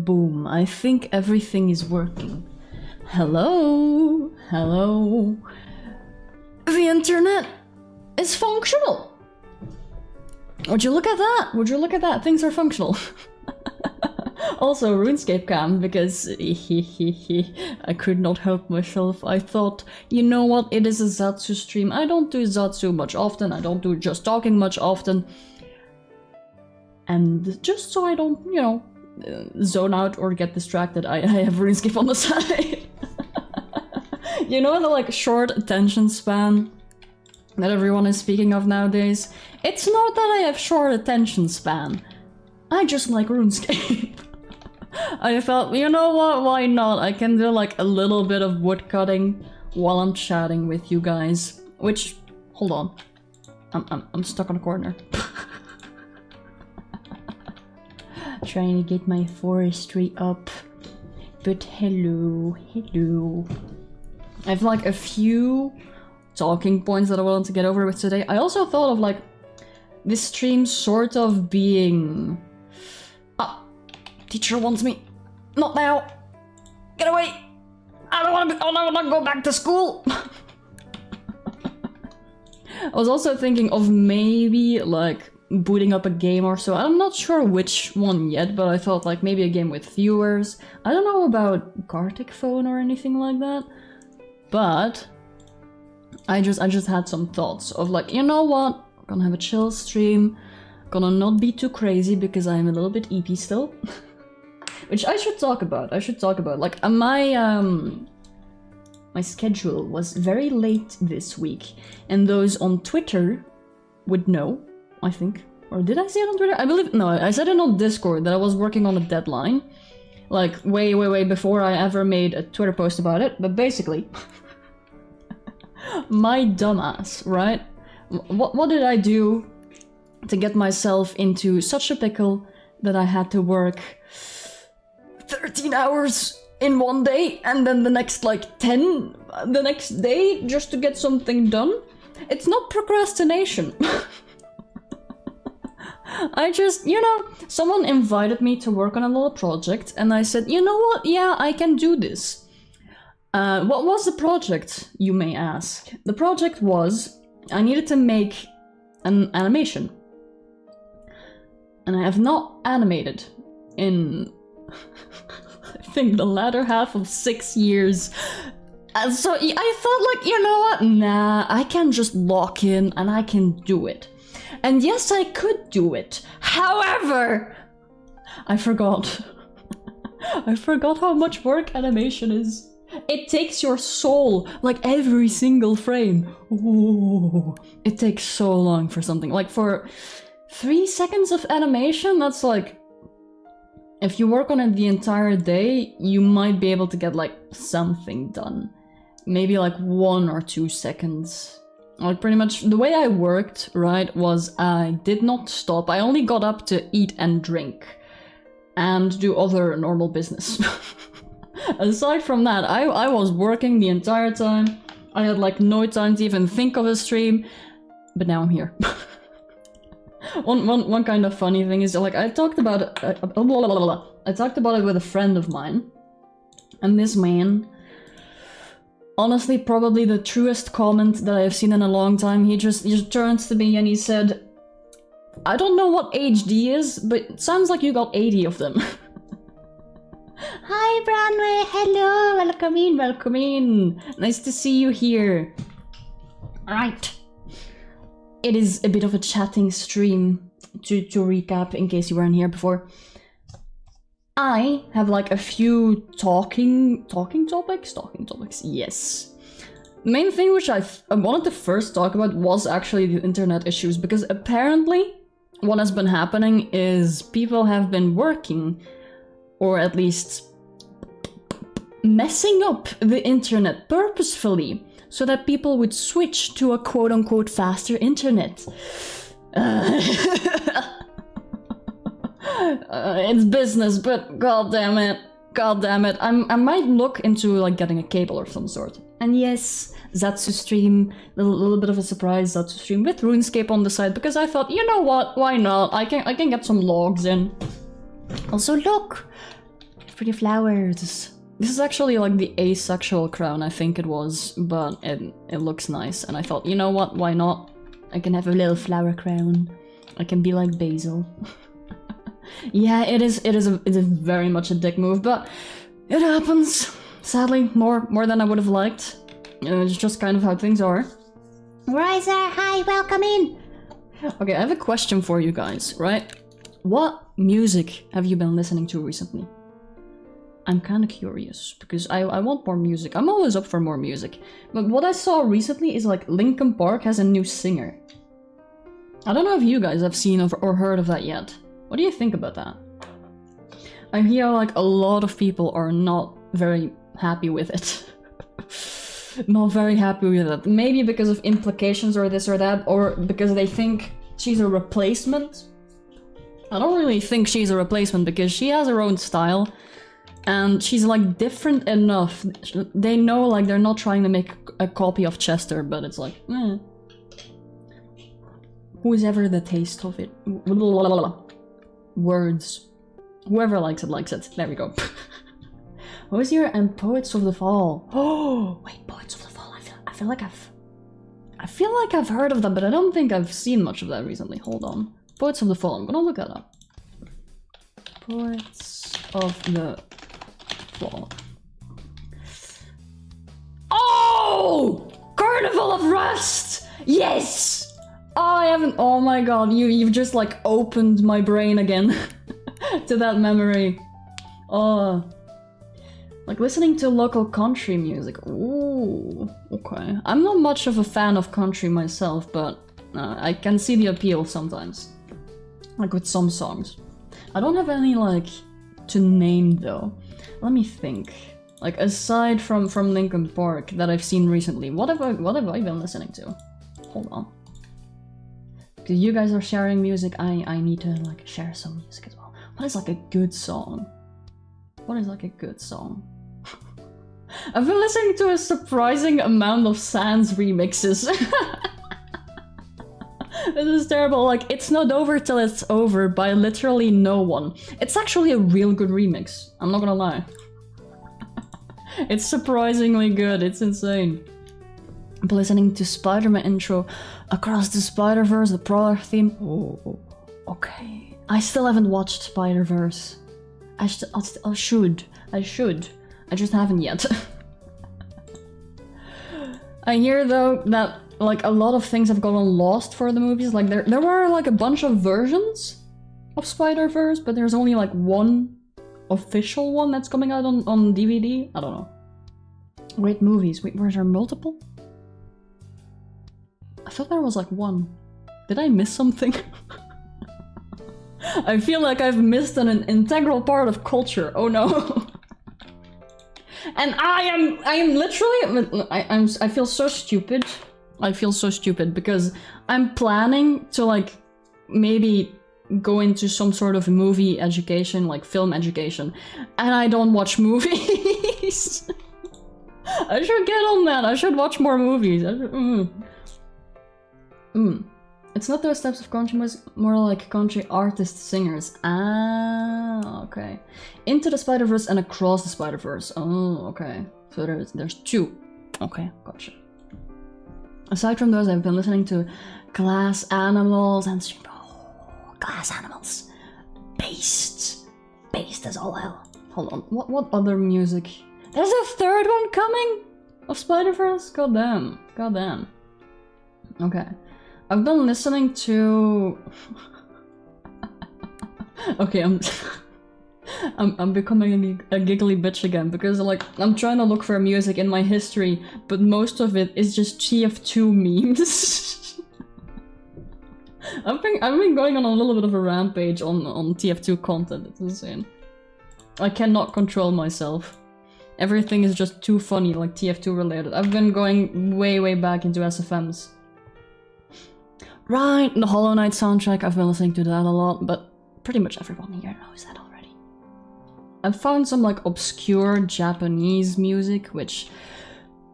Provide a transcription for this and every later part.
Boom. I think everything is working. Hello? Hello? The internet is functional! Would you look at that? Would you look at that? Things are functional. Also, RuneScape cam, because I could not help myself. I thought, you know what, it is a Zatsu stream. I don't do Zatsu much often, I don't do just talking much often. And just so I don't, you know, zone out or get distracted, I have RuneScape on the side. You know the like short attention span that everyone is speaking of nowadays? It's not that I have short attention span. I just like RuneScape. I felt, you know what, why not? I can do like a little bit of woodcutting while I'm chatting with you guys. Which, hold on. I'm stuck on a corner. Trying to get my forestry up. But hello, hello. I have like a few talking points that I wanted to get over with today. I also thought of like this stream sort of being... Ah, teacher wants me. Not now. Get away. I don't want to be... Oh no, I want to go back to school. I was also thinking of maybe like booting up a game or so. I'm not sure which one yet, but I thought like maybe a game with viewers. I don't know about Gartic phone or anything like that, but I just had some thoughts of like, you know what, I'm gonna have a chill stream, gonna not be too crazy because I'm a little bit EP still. Which I should talk about, like my schedule was very late this week, and those on Twitter would know, I think. Or did I say it on Twitter? I believe, no, I said it on Discord that I was working on a deadline. Like, way before I ever made a Twitter post about it, but basically... my dumbass, right? What did I do to get myself into such a pickle that I had to work 13 hours in one day and then the next like 10 the next day just to get something done? It's not procrastination. I just, you know, someone invited me to work on a little project and I said, you know what, yeah, I can do this. What was the project, you may ask? The project was, I needed to make an animation. And I have not animated in, I think, the latter half of 6 years. And so I thought like, you know what, nah, I can just lock in and I can do it. And yes, I could do it. However, I forgot. I forgot how much work animation is. It takes your soul, like every single frame. Ooh, it takes so long for something. Like for 3 seconds of animation, that's like... If you work on it the entire day, you might be able to get like something done. Maybe like 1 or 2 seconds. Like pretty much the way I worked, right, was I did not stop. I only got up to eat and drink and do other normal business. Aside from that, I was working the entire time. I had like no time to even think of a stream, but now I'm here. One kind of funny thing is like I talked about it, I talked about it with a friend of mine, and this man, honestly, probably the truest comment that I have seen in a long time. He just turns to me and he said, "I don't know what HD is, but it sounds like you got 80 of them." Hi, Branway. Hello. Welcome in. Nice to see you here. Right. It is a bit of a chatting stream, to recap, in case you weren't here before. I have like a few talking topics, yes. The main thing which I wanted to first talk about was actually the internet issues, because apparently what has been happening is people have been working, or at least messing up the internet purposefully, so that people would switch to a quote-unquote faster internet. It's business, but god damn it. I might look into like getting a cable of some sort. And yes, Zatsu stream, a little bit of a surprise Zatsu stream with RuneScape on the side, because I thought, you know what, why not? I can get some logs in. Also, look, pretty flowers. This is actually like the asexual crown, I think it was, but it looks nice, and I thought, you know what, why not? I can have a little flower crown. I can be like Basil. Yeah, it is very much a dick move, but it happens. Sadly, more than I would have liked. It's just kind of how things are. Riser, hi, welcome in! Okay, I have a question for you guys, right? What music have you been listening to recently? I'm kind of curious, because I want more music. I'm always up for more music. But what I saw recently is like Linkin Park has a new singer. I don't know if you guys have seen or heard of that yet. What do you think about that? I hear like a lot of people are not very happy with it. Not very happy with it. Maybe because of implications or this or that, or because they think she's a replacement. I don't really think she's a replacement because she has her own style. And she's like different enough. They know like they're not trying to make a copy of Chester, but it's like, who's ever the taste of it? Words. Whoever likes it, likes it. There we go. Who's here? And Poets of the Fall. Oh, wait, Poets of the Fall. I feel like I've heard of them, but I don't think I've seen much of that recently. Hold on. Poets of the Fall. I'm gonna look that up. Poets of the Fall. Oh! Carnival of Rust! Yes! Oh, I haven't. Oh my god, you've just like opened my brain again to that memory. Oh. Like listening to local country music. Ooh, okay. I'm not much of a fan of country myself, but I can see the appeal sometimes. Like with some songs. I don't have any like to name though. Let me think. Like aside from Linkin Park that I've seen recently, what have I been listening to? Hold on. Because you guys are sharing music, I need to like share some music as well. What is like a good song? What is like a good song? I've been listening to a surprising amount of Sans remixes. This is terrible. Like, It's Not Over Till It's Over by literally no one. It's actually a real good remix. I'm not gonna lie. It's surprisingly good. It's insane. I'm listening to Spider-Man intro, Across the Spider-Verse, the Prowler theme. Oh, okay. I still haven't watched Spider-Verse. I should. I just haven't yet. I hear though that like a lot of things have gotten lost for the movies. Like there were like a bunch of versions of Spider-Verse, but there's only like one official one that's coming out on DVD. I don't know. Great movies. Wait, were there multiple? I thought there was like one. Did I miss something? I feel like I've missed an integral part of culture. Oh no. And I am literally, I feel so stupid. I feel so stupid because I'm planning to like maybe go into some sort of movie education, like film education, and I don't watch movies. I should get on that. I should watch more movies. It's not those types of country music, more like country artists, singers. Ah, okay. Into the Spider-Verse and Across the Spider-Verse. Oh, okay. So there's two. Okay, gotcha. Aside from those, I've been listening to Glass Animals and Glass Animals. Based as all hell. Hold on. What other music? There's a third one coming of Spider-Verse. Goddamn. Okay. I've been listening to... Okay, I'm becoming a giggly bitch again because like I'm trying to look for music in my history, but most of it is just TF2 memes. I've been going on a little bit of a rampage on TF2 content. It's insane. I cannot control myself. Everything is just too funny, like TF2 related. I've been going way back into SFMs. Right, the Hollow Knight soundtrack, I've been listening to that a lot, but pretty much everyone here knows that already. I've found some like obscure Japanese music, which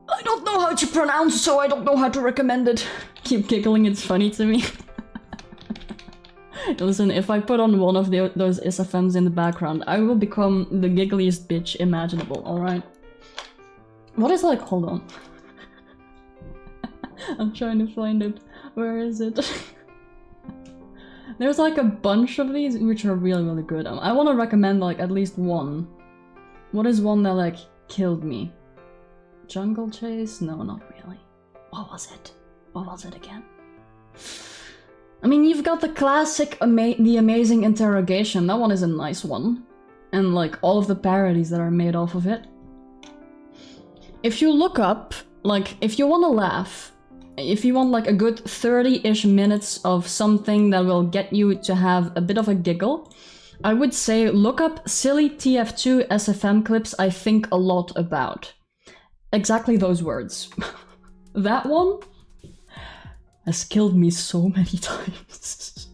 I don't know how to pronounce, so I don't know how to recommend it. Keep giggling, it's funny to me. Listen, if I put on one of those SFMs in the background, I will become the giggliest bitch imaginable, alright? What is like, hold on. I'm trying to find it. Where is it? There's like a bunch of these which are really, really good. I want to recommend like at least one. What is one that like killed me? Jungle Chase? No, not really. What was it? What was it again? I mean, you've got the classic The Amazing Interrogation. That one is a nice one. And like all of the parodies that are made off of it. If you look up, like, if you want to laugh, if you want like a good 30-ish minutes of something that will get you to have a bit of a giggle, I would say look up silly TF2 SFM clips I think a lot about. Exactly those words. That one has killed me so many times.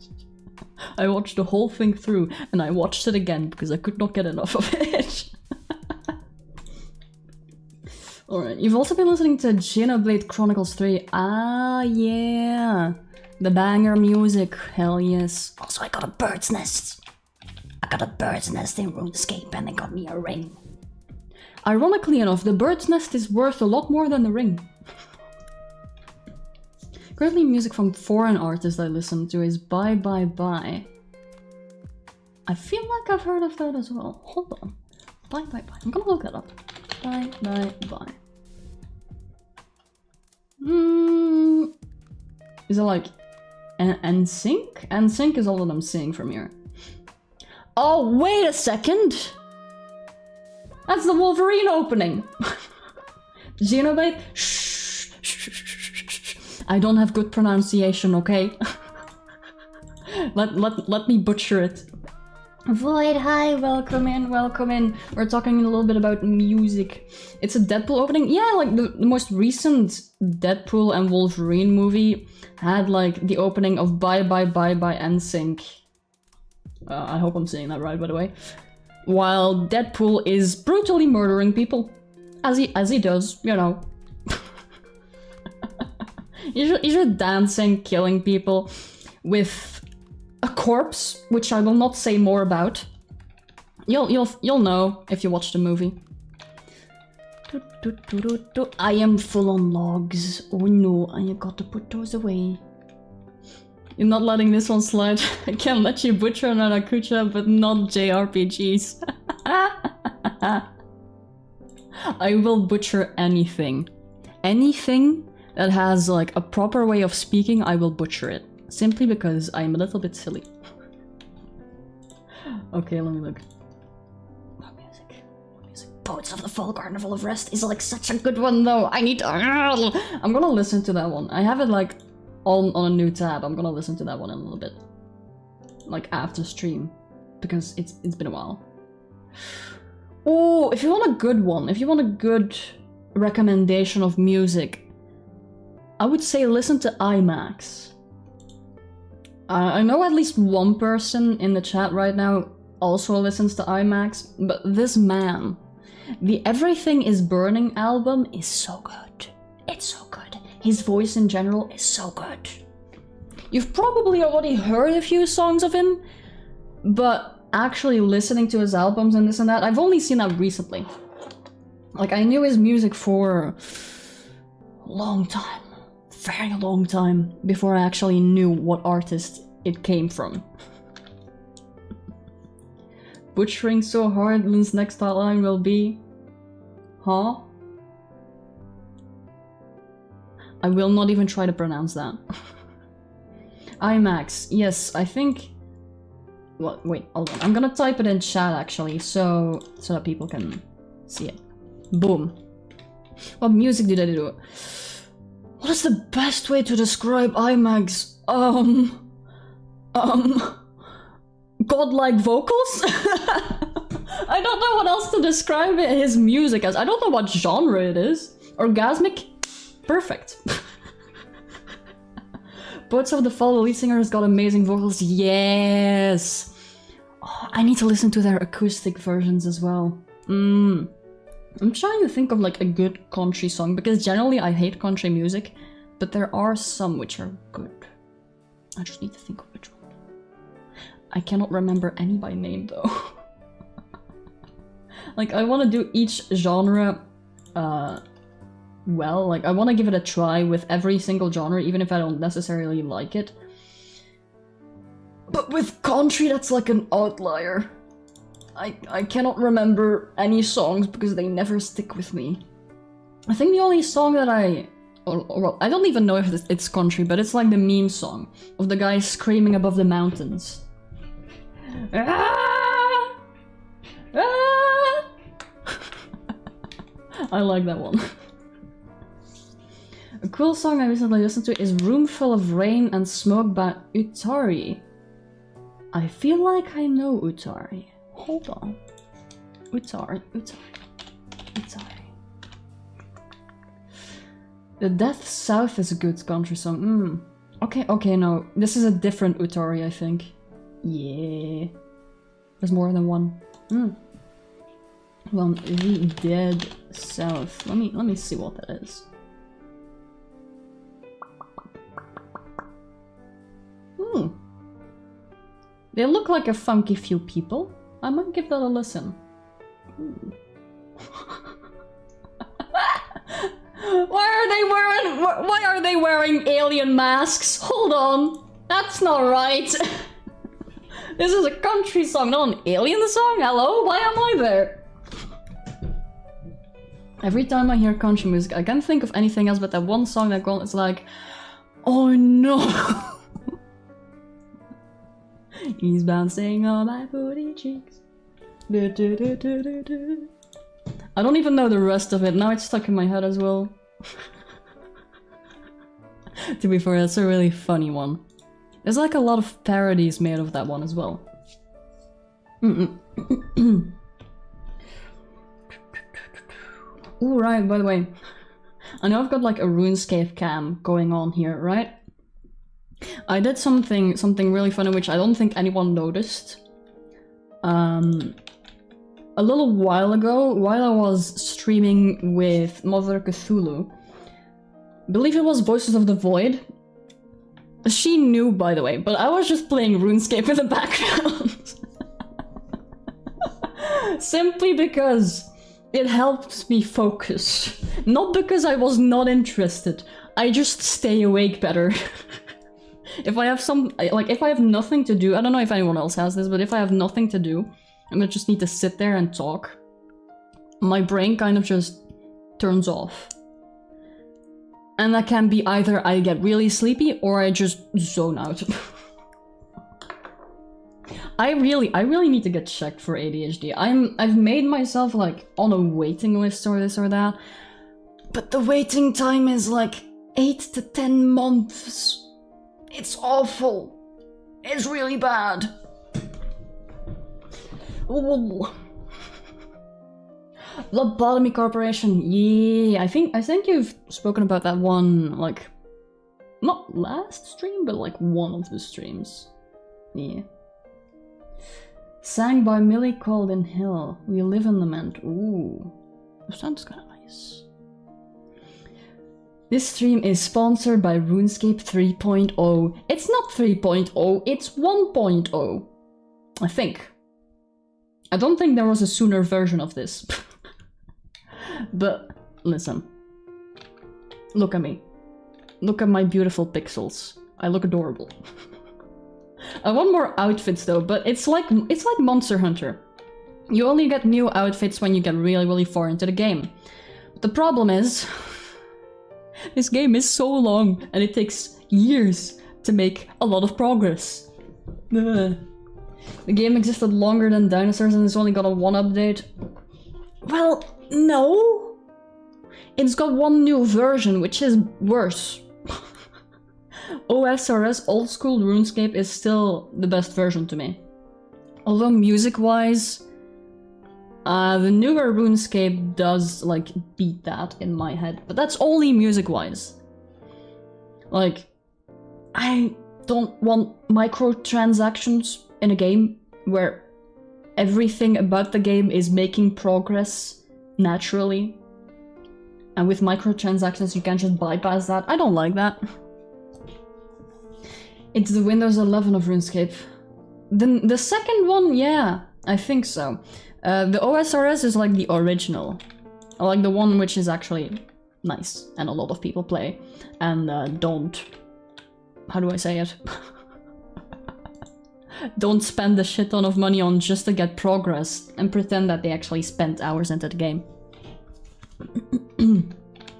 I watched the whole thing through and I watched it again because I could not get enough of it. Alright, you've also been listening to Xenoblade Chronicles 3. Ah, yeah. The banger music. Hell yes. Also, I got a bird's nest. I got a bird's nest in RuneScape and it got me a ring. Ironically enough, the bird's nest is worth a lot more than the ring. Currently, music from foreign artists I listen to is Bye Bye Bye. I feel like I've heard of that as well. Hold on. Bye Bye Bye. I'm gonna look that up. Bye Bye Bye. Is it like NSYNC? NSYNC is all that I'm seeing from here. Oh, wait a second! That's the Wolverine opening! Xenoblade? Shh, shh, shh, shh, shh. I don't have good pronunciation, okay? let me butcher it. Void, hi, welcome in, welcome in. We're talking a little bit about music. It's a Deadpool opening. Yeah, like the most recent Deadpool and Wolverine movie had like the opening of Bye Bye Bye by NSYNC. I hope I'm saying that right, by the way. While Deadpool is brutally murdering people. As he does, you know. He's just dancing, killing people with a corpse, which I will not say more about. You'll know if you watch the movie. I am full on logs. Oh no, I got to put those away. You're not letting this one slide. I can let you butcher Nanakucha, but not JRPGs. I will butcher anything. Anything that has like a proper way of speaking, I will butcher it. Simply because I'm a little bit silly. Okay, let me look. What music? What music? Poets of the Fall Carnival of Rest is like such a good one though. I need to... I'm gonna listen to that one. I have it like on a new tab. I'm gonna listen to that one in a little bit. Like after stream. Because it's been a while. Oh, if you want a good one, if you want a good recommendation of music, I would say listen to IMAX. I know at least one person in the chat right now also listens to IMAX, but this man, the Everything is Burning album is so good. It's so good. His voice in general is so good. You've probably already heard a few songs of him, but actually listening to his albums and this and that, I've only seen that recently. Like, I knew his music for a long time. Very long time before I actually knew what artist it came from. Butchering so hard, Lynn's next line will be... Huh? I will not even try to pronounce that. IMAX, yes, I think... Well, wait, hold on. I'm gonna type it in chat actually, so that people can see it. Boom. What music did I do? What is the best way to describe IMAX? Godlike vocals? I don't know what else to describe his music as. I don't know what genre it is. Orgasmic? Perfect. Poets of the Fall, the lead singer has got amazing vocals. Yes! Oh, I need to listen to their acoustic versions as well. I'm trying to think of like a good country song, because generally I hate country music, but there are some which are good. I just need to think of which one. I cannot remember any by name though. Like, I want to do each genre well. Like, I want to give it a try with every single genre, even if I don't necessarily like it. But with country, that's like an outlier. I cannot remember any songs because they never stick with me. I think the only song that well, I don't even know if it's country, but it's like the meme song of the guy screaming above the mountains. Ah! Ah! I like that one. A cool song I recently listened to is Room Full of Rain and Smoke by Utari. I feel like I know Utari. Hold on. Utari. The Death South is a good country song. Okay, no. This is a different Utari, I think. Yeah. There's more than one. Well, The Dead South. Let me see what that is. They look like a funky few people. I might give that a listen. Why are they wearing alien masks? Hold on. That's not right. This is a country song, not an alien song? Hello? Why am I there? Every time I hear country music, I can't think of anything else but that one song that goes, it's like, oh no. He's bouncing on my booty cheeks. I don't even know the rest of it. Now it's stuck in my head as well. To be fair, that's a really funny one. There's like a lot of parodies made of that one as well. Ooh, right, by the way. I know I've got like a RuneScape cam going on here, right? I did something really funny which I don't think anyone noticed. A little while ago, while I was streaming with Mother Cthulhu, I believe it was Voices of the Void. She knew, by the way, but I was just playing RuneScape in the background. Simply because it helped me focus. Not because I was not interested. I just stay awake better. If I have if I have nothing to do, I don't know if anyone else has this, but if I have nothing to do, and I just need to sit there and talk, my brain kind of just turns off. And that can be either I get really sleepy or I just zone out. I really need to get checked for ADHD. I've made myself like on a waiting list or this or that, but the waiting time is like 8 to 10 months. It's awful. It's really bad. Ooh. Lobotomy Corporation. Yeah, I think you've spoken about that one, like, not last stream, but like one of the streams. Yeah. Sang by Millie Colden Hill. We Live in Lament. Ooh. That sounds kind of nice. This stream is sponsored by RuneScape 3.0. It's not 3.0, it's 1.0. I think. I don't think there was a sooner version of this. But, listen. Look at me. Look at my beautiful pixels. I look adorable. I want more outfits though, but it's like Monster Hunter. You only get new outfits when you get really, really far into the game. But the problem is... this game is so long, and it takes years to make a lot of progress. The game existed longer than dinosaurs and it's only got a 1 update. Well, no! It's got 1 new version, which is worse. OSRS Old School RuneScape is still the best version to me. Although music-wise, the newer RuneScape does, like, beat that in my head. But that's only music-wise. Like, I don't want microtransactions in a game where everything about the game is making progress naturally. And with microtransactions you can't just bypass that. I don't like that. It's the Windows 11 of RuneScape. the second one, yeah, I think so. The OSRS is like the original. Like the one which is actually nice and a lot of people play. And don't... How do I say it? Don't spend a shit ton of money on just to get progress and pretend that they actually spent hours into the game.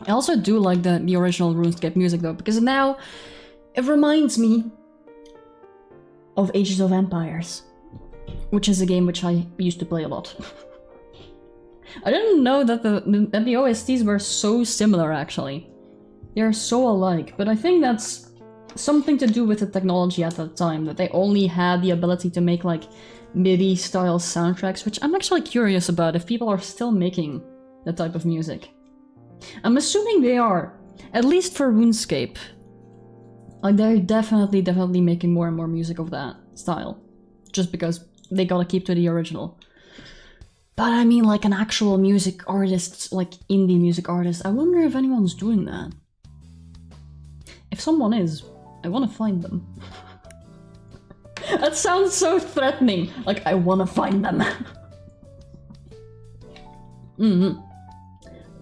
I also do like the original RuneScape music though, because now it reminds me of Ages of Empires, which is a game which I used to play a lot. I didn't know that the OSTs were so similar actually. They're so alike, but I think that's something to do with the technology at that time, that they only had the ability to make like MIDI style soundtracks, which I'm actually curious about if people are still making that type of music. I'm assuming they are, at least for RuneScape. Like they're definitely making more and more music of that style, just because they gotta keep to the original. But I mean like an actual music artist, like indie music artist, I wonder if anyone's doing that. If someone is, I want to find them. That sounds so threatening. Like, I want to find them.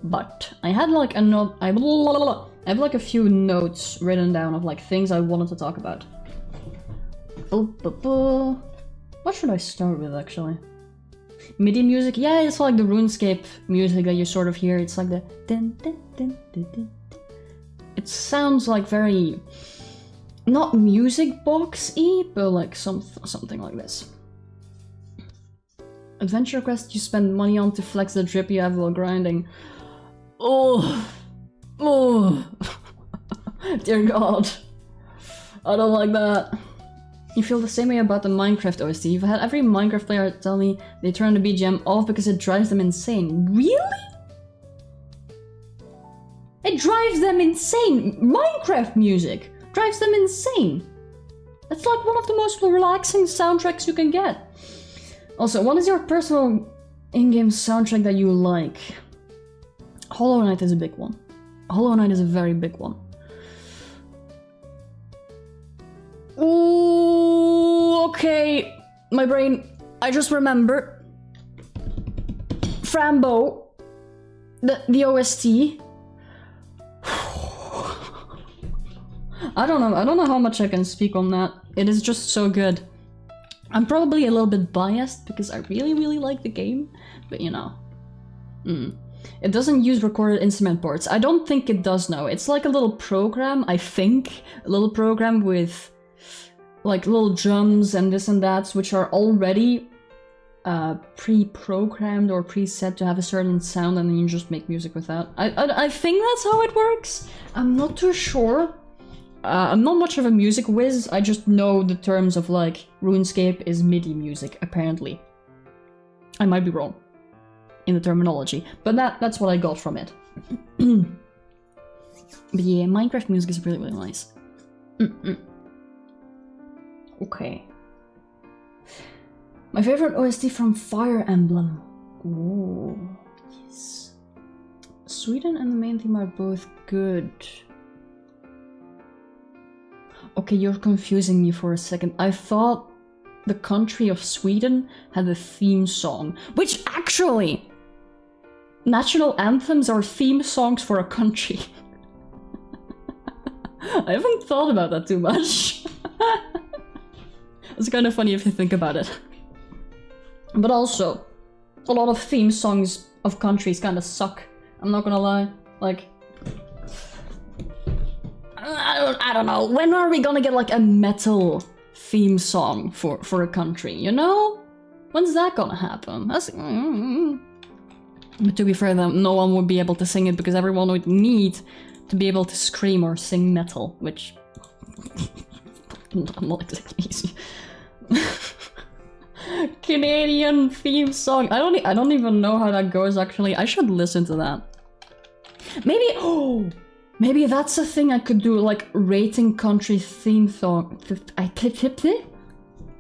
But I had like a note. I have like a few notes written down of like things I wanted to talk about. What should I start with actually? MIDI music? Yeah, it's like the RuneScape music that you sort of hear. It's like the dun, dun, dun, dun, dun. It sounds like very, not music box-y, but like something like this. Adventure quest you spend money on to flex the drip you have while grinding. Oh, dear God, I don't like that. You feel the same way about the Minecraft OST. You've had every Minecraft player tell me they turn the BGM off because it drives them insane. Really? It drives them insane! Minecraft music drives them insane! It's like one of the most relaxing soundtracks you can get. Also, what is your personal in-game soundtrack that you like? Hollow Knight is a big one. Hollow Knight is a very big one. Ooh, okay. My brain, I just remember. Frambo. The OST. I don't know how much I can speak on that. It is just so good. I'm probably a little bit biased because I really like the game, but you know. It doesn't use recorded instrument parts. I don't think it does now. It's like a little program, I think. A little program with like little drums and this and that, which are already pre-programmed or preset to have a certain sound, and then you just make music with that. I think that's how it works. I'm not too sure. I'm not much of a music whiz, I just know the terms of like, RuneScape is MIDI music, apparently. I might be wrong in the terminology, but that's what I got from it. But yeah, Minecraft music is really nice. Okay. My favorite OST from Fire Emblem. Ooh, yes. Sweden and the main theme are both good. Okay, you're confusing me for a second. I thought the country of Sweden had a theme song, which actually, national anthems are theme songs for a country. I haven't thought about that too much. It's kind of funny if you think about it. But also, a lot of theme songs of countries kind of suck. I'm not gonna lie. Like, I don't know. When are we gonna get like a metal theme song for a country? You know? When's that gonna happen? That's. But to be fair, then no one would be able to sing it because everyone would need to be able to scream or sing metal, which not exactly easy. Canadian theme song. I don't even know how that goes actually. I should listen to that. Maybe that's a thing I could do, like rating country theme song.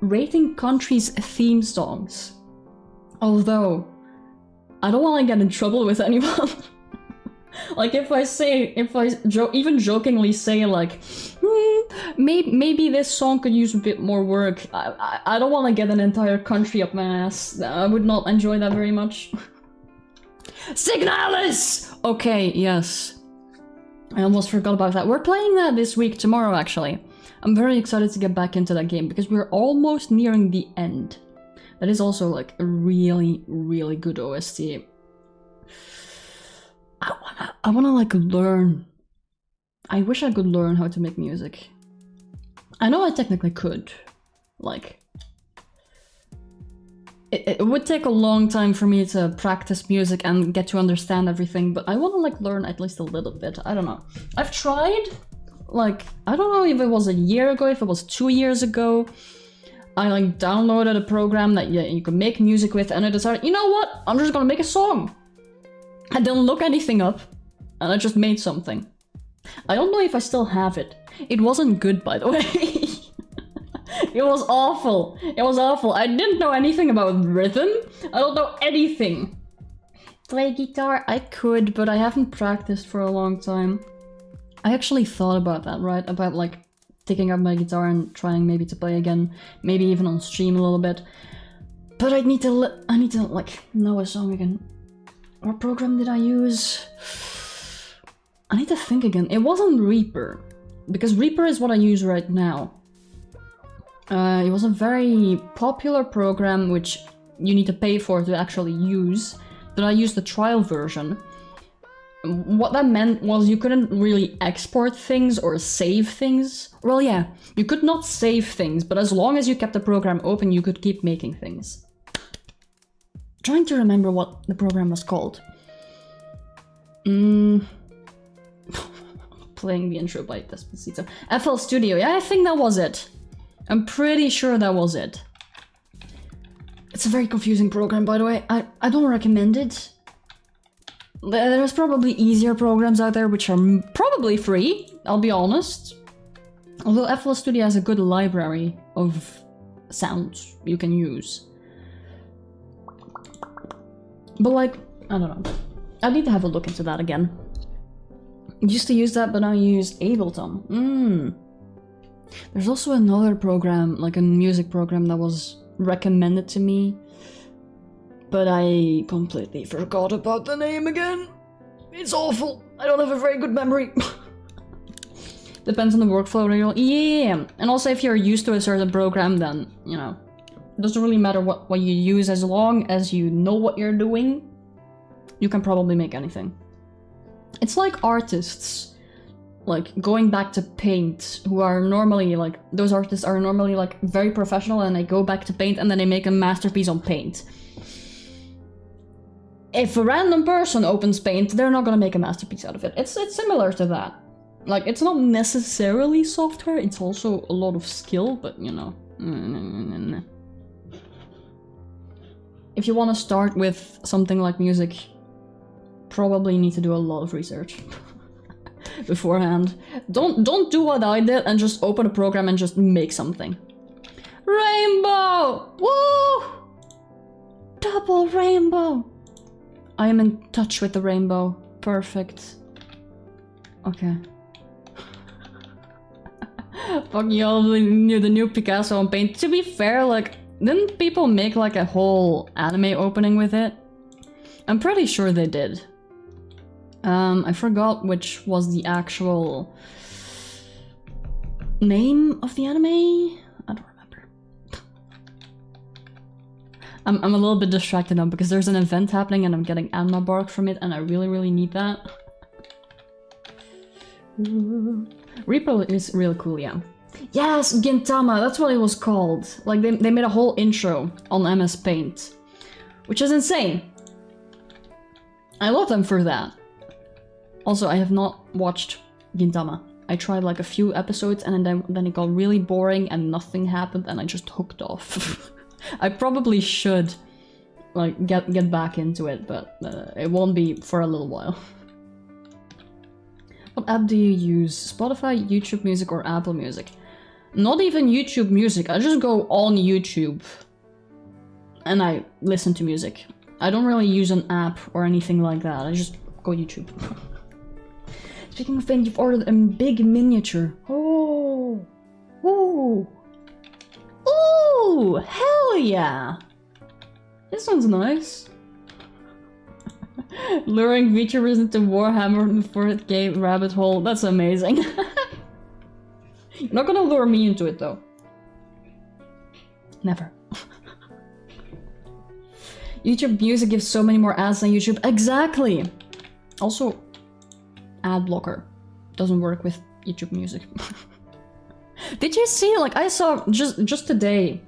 Rating countries theme songs. Although I don't want to get in trouble with anyone. Like if I even jokingly say like, maybe this song could use a bit more work, I don't want to get an entire country up my ass. I would not enjoy that very much. Signalis! Okay, yes. I almost forgot about that. We're playing that this week, tomorrow actually. I'm very excited to get back into that game because we're almost nearing the end. That is also like a really, really good OST. I wanna like learn. I wish I could learn how to make music. I know I technically could. Like, it would take a long time for me to practice music and get to understand everything, but I wanna like learn at least a little bit. I don't know. I've tried, like, I don't know if it was a year ago, if it was 2 years ago. I like downloaded a program that you could make music with, and I decided, you know what? I'm just gonna make a song. I didn't look anything up, and I just made something. I don't know if I still have it. It wasn't good, by the way. It was awful. It was awful. I didn't know anything about rhythm. I don't know anything. Play guitar? I could, but I haven't practiced for a long time. I actually thought about that, right? About like taking up my guitar and trying maybe to play again. Maybe even on stream a little bit. But I need to like know a song again. What program did I use? I need to think again. It wasn't Reaper, because Reaper is what I use right now. It was a very popular program which you need to pay for to actually use. Then I used the trial version. What that meant was you couldn't really export things or save things. Well, yeah, you could not save things, but as long as you kept the program open, you could keep making things. Trying to remember what the program was called. Playing the intro by Despacito. FL Studio, yeah, I think that was it. I'm pretty sure that was it. It's a very confusing program, by the way. I don't recommend it. There's probably easier programs out there which are probably free, I'll be honest. Although FL Studio has a good library of sounds you can use. But like, I don't know. I need to have a look into that again. Used to use that, but now I use Ableton. There's also another program, like a music program that was recommended to me. But I completely forgot about the name again. It's awful. I don't have a very good memory. Depends on the workflow, really. Yeah, and also if you're used to a certain program, then, you know, it doesn't really matter what you use, as long as you know what you're doing, you can probably make anything. It's like artists, like, going back to paint, who are normally, like, those artists are normally, like, very professional, and they go back to paint, and then they make a masterpiece on paint. If a random person opens paint, they're not gonna make a masterpiece out of it. It's similar to that. Like, it's not necessarily software, it's also a lot of skill, but, you know. If you want to start with something like music, probably need to do a lot of research beforehand. Don't do what I did and just open a program and just make something. Rainbow! Woo! Double rainbow! I am in touch with the rainbow. Perfect. Okay. Fuck y'all, the new Picasso on Paint. To be fair, like, didn't people make like a whole anime opening with it? I'm pretty sure they did. I forgot which was the actual name of the anime. I don't remember. I'm a little bit distracted now because there's an event happening and I'm getting anima bark from it, and I really need that. Reaper is really cool, yeah. Yes, Gintama, that's what it was called. Like, they made a whole intro on MS Paint, which is insane. I love them for that. Also, I have not watched Gintama. I tried like a few episodes and then it got really boring and nothing happened and I just hooked off. I probably should like get back into it, but it won't be for a little while. What app do you use? Spotify, YouTube Music, or Apple Music? Not even YouTube Music. I just go on YouTube and I listen to music. I don't really use an app or anything like that. I just go YouTube. Speaking of things, you've ordered a big miniature. Oh. Ooh. Ooh, hell yeah. This one's nice. Luring VTubers into Warhammer and 4K rabbit hole. That's amazing. You're not gonna lure me into it though. Never. YouTube Music gives so many more ads than YouTube. Exactly. Also, ad blocker doesn't work with YouTube Music. Did you see? Like I saw just today.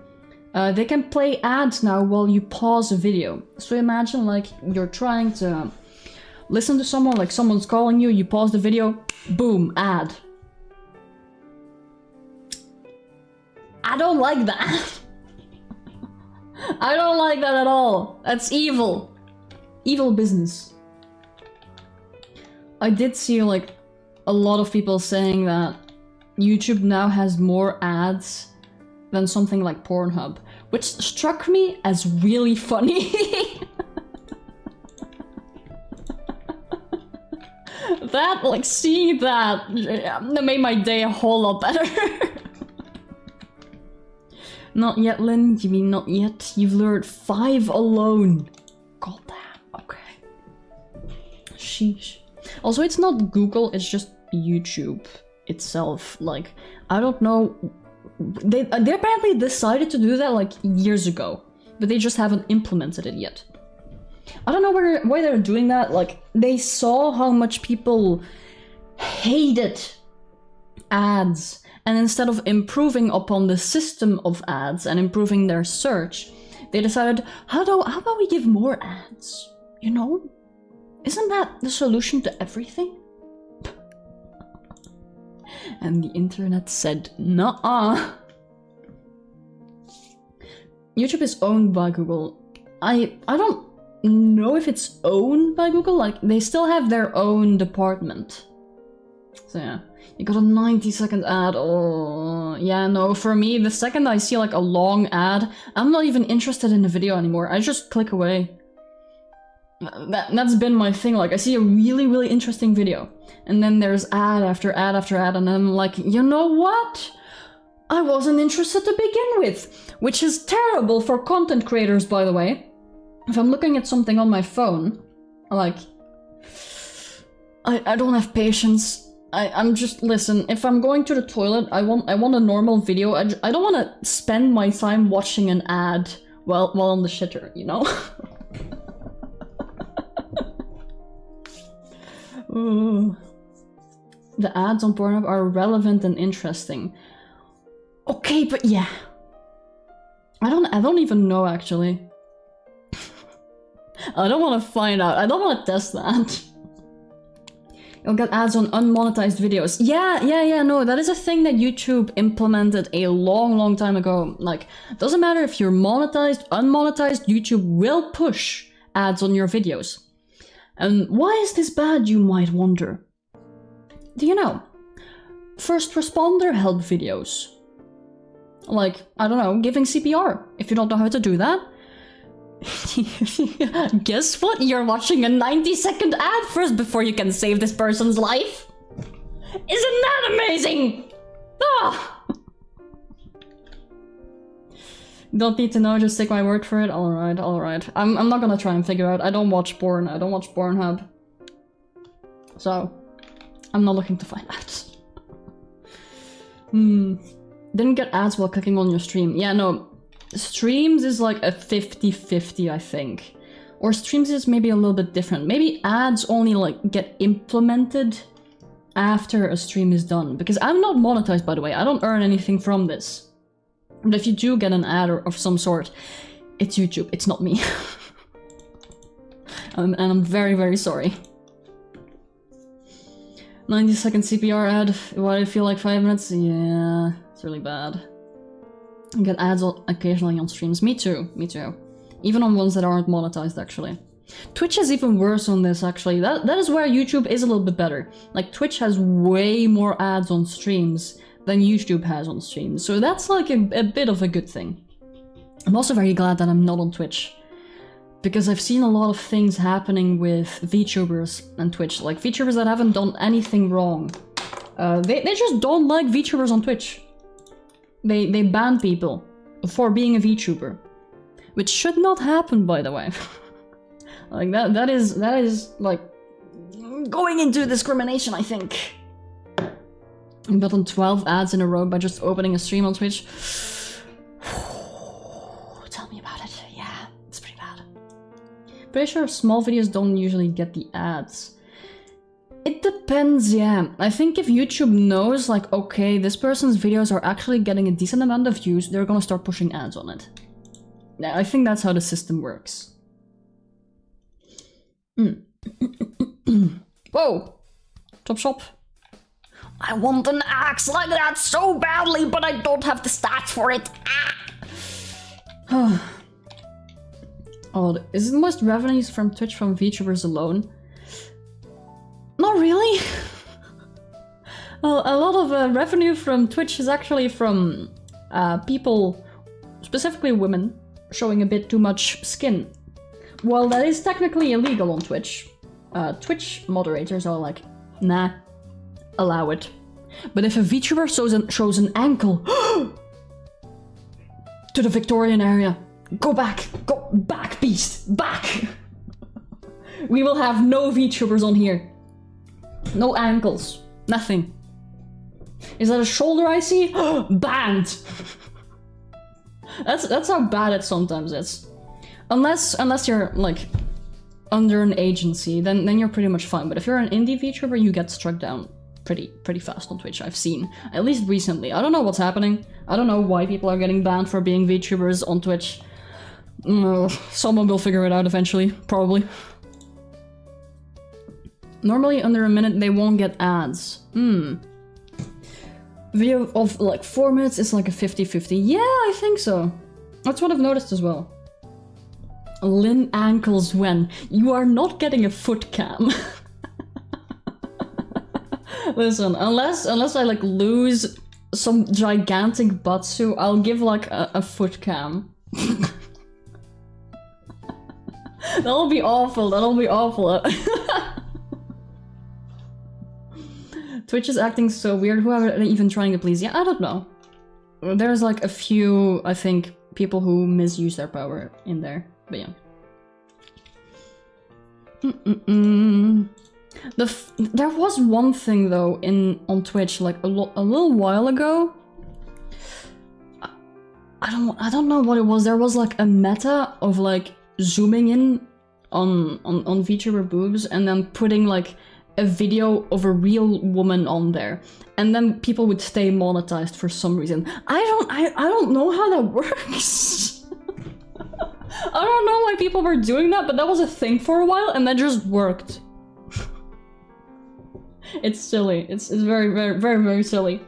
They can play ads now while you pause a video. So imagine like you're trying to listen to someone, like someone's calling you, you pause the video, boom, ad. I don't like that. I don't like that at all. That's evil. Evil business. I did see like a lot of people saying that YouTube now has more ads than something like Pornhub, which struck me as really funny. That, like, seeing that made my day a whole lot better. Not yet, Lynn. You mean not yet? You've lured 5 alone. God damn. Okay. Sheesh. Also, it's not Google, it's just YouTube itself. Like, I don't know. They apparently decided to do that like years ago, but they just haven't implemented it yet. I don't know why they're doing that. Like, they saw how much people hated ads, and instead of improving upon the system of ads and improving their search, they decided, how about we give more ads? You know? Isn't that the solution to everything? And the internet said, nuh-uh. YouTube is owned by Google. I don't know if it's owned by Google. Like, they still have their own department. So yeah, you got a 90-second ad. Oh, yeah, no, for me, the second I see like a long ad, I'm not even interested in the video anymore. I just click away. That's been my thing. Like, I see a really, really interesting video, and then there's ad after ad after ad, and I'm like, you know what? I wasn't interested to begin with, which is terrible for content creators, by the way. If I'm looking at something on my phone, like, I don't have patience. I'm just, listen, if I'm going to the toilet, I want a normal video. I don't want to spend my time watching an ad while on the shitter, you know? Ooh. The ads on Pornhub are relevant and interesting. Okay, but yeah. I don't even know, actually. I don't want to find out. I don't want to test that. You'll get ads on unmonetized videos. Yeah, no, that is a thing that YouTube implemented a long time ago. Like, doesn't matter if you're monetized, unmonetized, YouTube will push ads on your videos. And why is this bad, you might wonder? Do you know? First responder help videos. Like, I don't know, giving CPR. If you don't know how to do that. Guess what? You're watching a 90-second ad first before you can save this person's life. Isn't that amazing? Ah! Don't need to know, just take my word for it. Alright. I'm not gonna try and figure out. I don't watch porn. I don't watch Pornhub. So, I'm not looking to find out. Didn't get ads while clicking on your stream. Yeah, no. Streams is like a 50-50, I think. Or streams is maybe a little bit different. Maybe ads only like get implemented after a stream is done. Because I'm not monetized, by the way. I don't earn anything from this. But if you do get an ad of some sort, it's YouTube, it's not me. And I'm very sorry. 90-second CPR ad, why do I feel like 5 minutes? Yeah, it's really bad. I get ads occasionally on streams. Me too. Even on ones that aren't monetized, actually. Twitch is even worse on this, actually. That is where YouTube is a little bit better. Like, Twitch has way more ads on streams than YouTube has on streams, so that's like a bit of a good thing. I'm also very glad that I'm not on Twitch. because I've seen a lot of things happening with VTubers and Twitch, like VTubers that haven't done anything wrong. They just don't like VTubers on Twitch. They ban people for being a VTuber, which should not happen, by the way. Like that is like going into discrimination, I think. You got on 12 ads in a row by just opening a stream on Twitch. Tell me about it. Yeah, it's pretty bad. Pretty sure small videos don't usually get the ads. It depends, yeah. I think if YouTube knows, like, okay, this person's videos are actually getting a decent amount of views, they're gonna start pushing ads on it. Yeah, I think that's how the system works. Whoa! Chop shop. I want an axe like that so badly, but I don't have the stats for it. Ah. Oh, is it most revenues from Twitch from VTubers alone? Not really. Well, a lot of revenue from Twitch is actually from people, specifically women, showing a bit too much skin. Well, that is technically illegal on Twitch. Twitch moderators are like, nah, allow it. But if a VTuber shows an ankle to the Victorian area, go back, beast, back! We will have no VTubers on here. No ankles, nothing. Is that a shoulder I see? Banned! That's how bad it sometimes is. Unless you're like under an agency, then you're pretty much fine. But if you're an indie VTuber, you get struck down pretty fast on Twitch. I've seen, at least recently. I don't know what's happening. I don't know why people are getting banned for being VTubers on Twitch. Someone will figure it out eventually, probably. Normally under a minute they won't get ads. Video of like 4 minutes is like a 50-50. Yeah, I think so. That's what I've noticed as well. Lynn ankles when you are not getting a foot cam. Listen, unless I like lose some gigantic batsu, I'll give like a foot cam. That'll be awful. That'll be awful. Twitch is acting so weird. Who are they even trying to please? Yeah, I don't know. There's like a few, I think, people who misuse their power in there. But yeah. There was one thing though on Twitch like a little while ago. I don't know what it was. There was like a meta of like zooming in on VTuber boobs and then putting like a video of a real woman on there, and then people would stay monetized for some reason. I don't know how that works. I don't know why people were doing that, but that was a thing for a while, and that just worked. It's silly. It's very silly.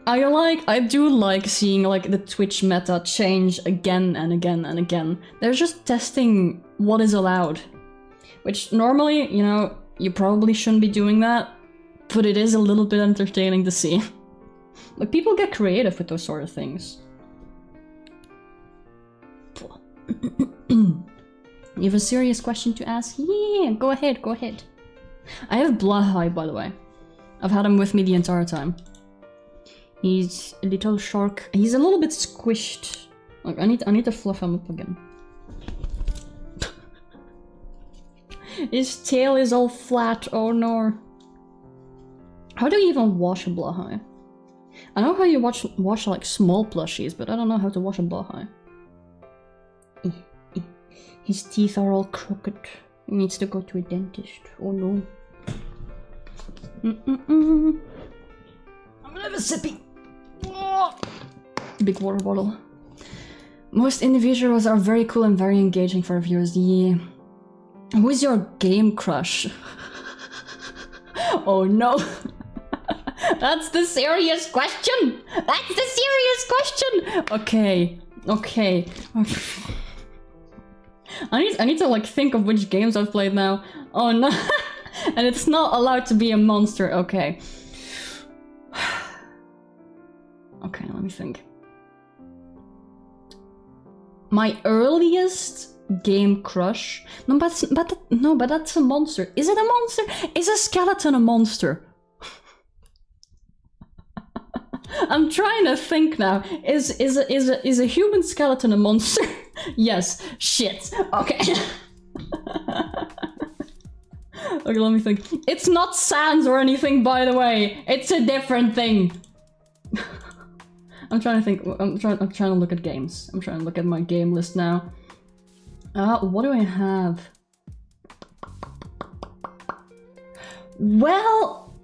I do like seeing like the Twitch meta change again and again and again. They're just testing what is allowed. Which normally, you know, you probably shouldn't be doing that, but it is a little bit entertaining to see. Like, people get creative with those sort of things. You have a serious question to ask? Yeah, go ahead, go ahead. I have Blahai, by the way. I've had him with me the entire time. He's a little shark. He's a little bit squished. Like, I need to fluff him up again. His tail is all flat, oh no. How do you even wash a Blahai? I know how you wash like small plushies, but I don't know how to wash a Blahai. His teeth are all crooked. He needs to go to a dentist. Oh no. I'm gonna have a sippy. Big water bottle. Most individuals are very cool and very engaging for viewers. Yeah. Who is your game crush? Oh no. That's the serious question! That's the serious question! Okay. I need to like think of which games I've played now. Oh no. And it's not allowed to be a monster. Okay. Okay, let me think. My earliest game crush. No, but that's a monster. Is it a monster? Is a skeleton a monster? I'm trying to think now. Is a human skeleton a monster? Yes. Shit. Okay. Okay, let me think. It's not Sans or anything, by the way. It's a different thing. I'm trying to think. I'm trying to look at games. I'm trying to look at my game list now. What do I have? Well,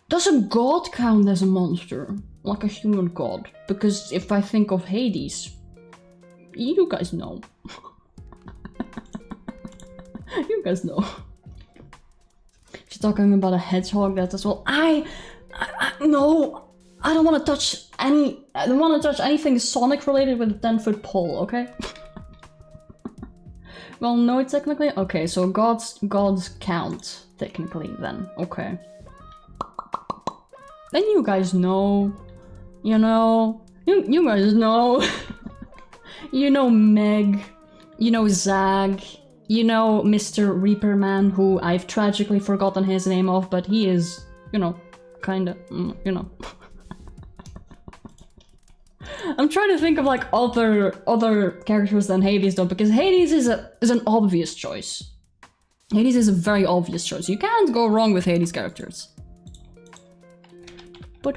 does a god count as a monster? Like a human god? Because if I think of Hades, you guys know. You guys know. She's talking about a hedgehog that as well. No, I don't want to touch any. I don't want to touch anything Sonic related with a 10-foot pole. Okay. Well, no, technically. Okay, so gods count technically then. Okay. Then you guys know. You know. You guys know. You know Meg. You know Zag. You know Mr. Reaper Man, who I've tragically forgotten his name of, but he is, you know, kinda, you know. I'm trying to think of like other characters than Hades though, because Hades is an obvious choice. Hades is a very obvious choice. You can't go wrong with Hades characters. Let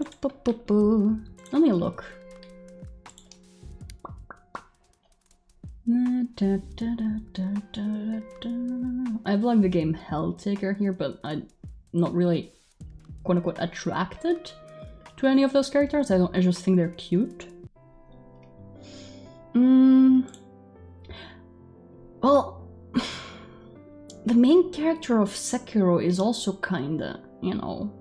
me look. I've liked the game Helltaker here, but I'm not really quote-unquote attracted to any of those characters. I just think they're cute. Well, the main character of Sekiro is also kinda, you know...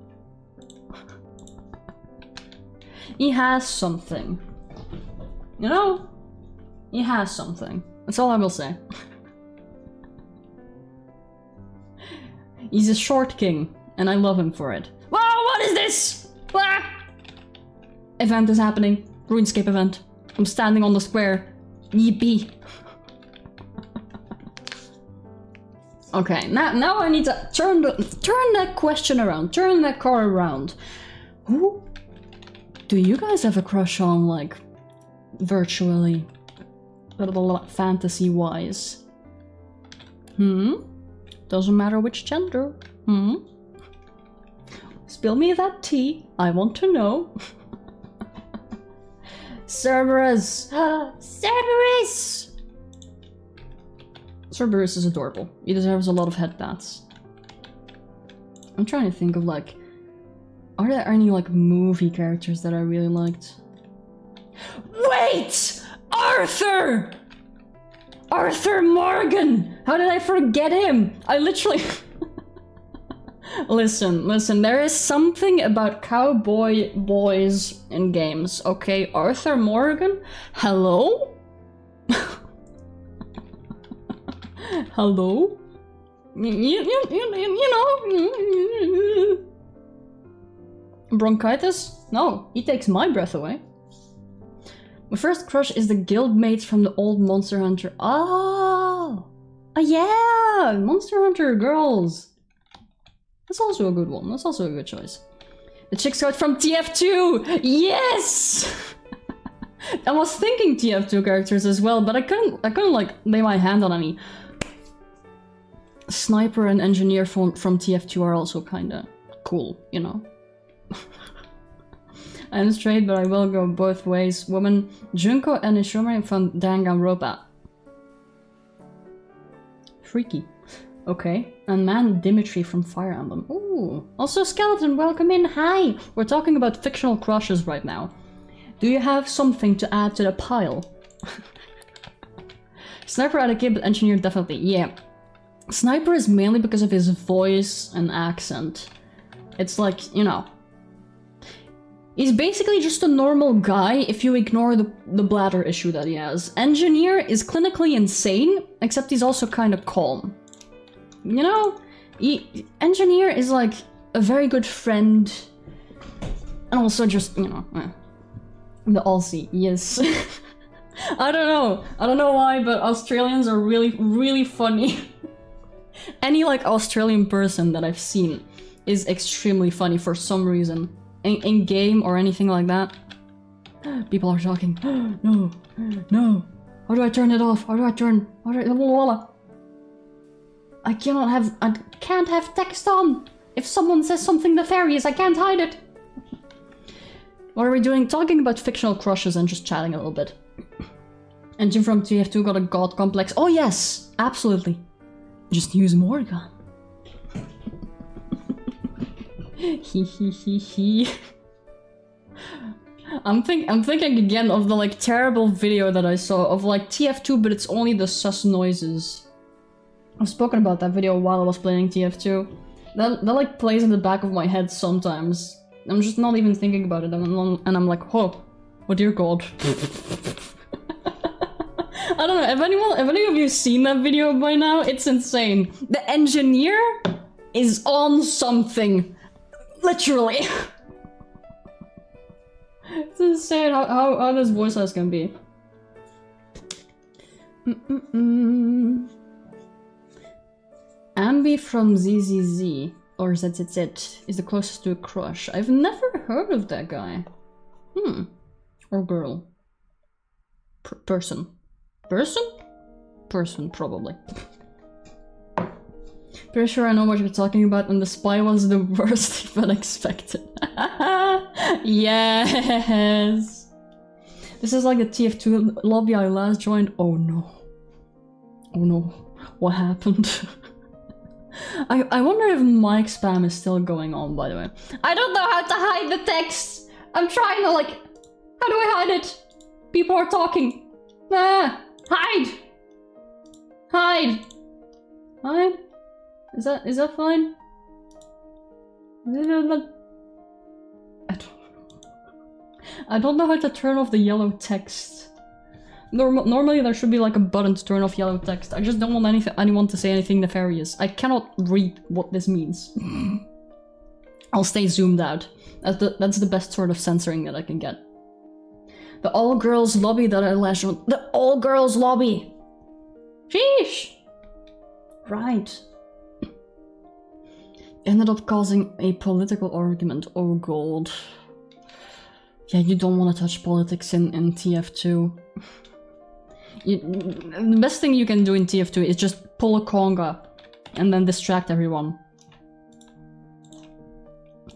he has something. You know? He has something. That's all I will say. He's a short king, and I love him for it. Whoa, what is this? Ah! Event is happening. RuneScape event. I'm standing on the square. Yippee. Okay, now I need to turn that question around. Turn that car around. Who do you guys have a crush on, like, virtually? Fantasy-wise. Doesn't matter which gender. Spill me that tea. I want to know. Cerberus! Cerberus! Cerberus is adorable. He deserves a lot of headpats. I'm trying to think of, like... are there any, like, movie characters that I really liked? Wait! Arthur! Arthur Morgan! How did I forget him? I literally... Listen, there is something about cowboy boys in games, okay? Arthur Morgan? Hello? Hello? You know... Bronchitis? No, he takes my breath away. My first crush is the guildmates from the old Monster Hunter. Oh! Oh yeah! Monster Hunter girls! That's also a good one. That's also a good choice. The chick scout from TF2! Yes! I was thinking TF2 characters as well, but I couldn't like lay my hand on any. Sniper and engineer from TF2 are also kinda cool, you know? I'm straight, but I will go both ways. Woman, Junko and Ishomari from Danganronpa. Freaky. Okay. And man, Dimitri from Fire Emblem. Ooh. Also, Skeleton, welcome in. Hi! We're talking about fictional crushes right now. Do you have something to add to the pile? Sniper at a kid, but engineer definitely. Yeah. Sniper is mainly because of his voice and accent. It's like, you know... he's basically just a normal guy if you ignore the bladder issue that he has. Engineer is clinically insane, except he's also kind of calm. You know? Engineer is like a very good friend. And also just, you know, the Aussie, yes. I don't know. I don't know why, but Australians are really, really funny. Any like Australian person that I've seen is extremely funny for some reason. In game or anything like that. People are talking. No, no. How do I turn it off? How do I turn? I can't have text on. If someone says something nefarious, I can't hide it. What are we doing? Talking about fictional crushes and just chatting a little bit. Engine from TF2 got a god complex. Oh yes, absolutely. Just use Morgan. He. I'm thinking again of the like terrible video that I saw of like TF2, but it's only the sus noises. I've spoken about that video while I was playing TF2. That like plays in the back of my head sometimes. I'm just not even thinking about it, and I'm like, oh dear god. I don't know, have any of you seen that video by now? It's insane. The engineer is on something. Literally. It's insane how this voice size can be. Ambi from ZZZ, or ZZZ, is the closest to a crush. I've never heard of that guy. Or girl. Person. Person? Person, probably. Pretty sure I know what you're talking about, and the spy was the worst but expected. Yes! This is like the TF2 lobby I last joined. Oh no. Oh no. What happened? I wonder if mic spam is still going on, by the way. I don't know how to hide the text! I'm trying to like... How do I hide it? People are talking. Ah! Hide! Hide! Hide? Is that fine? I don't know how to turn off the yellow text. Normally there should be like a button to turn off yellow text. I just don't want anyone to say anything nefarious. I cannot read what this means. I'll stay zoomed out. That's the best sort of censoring that I can get. The all-girls lobby that I lashed on. The all-girls lobby! Sheesh! Right. Ended up causing a political argument. Oh god. Yeah, you don't want to touch politics in TF2. The best thing you can do in TF2 is just pull a conga and then distract everyone.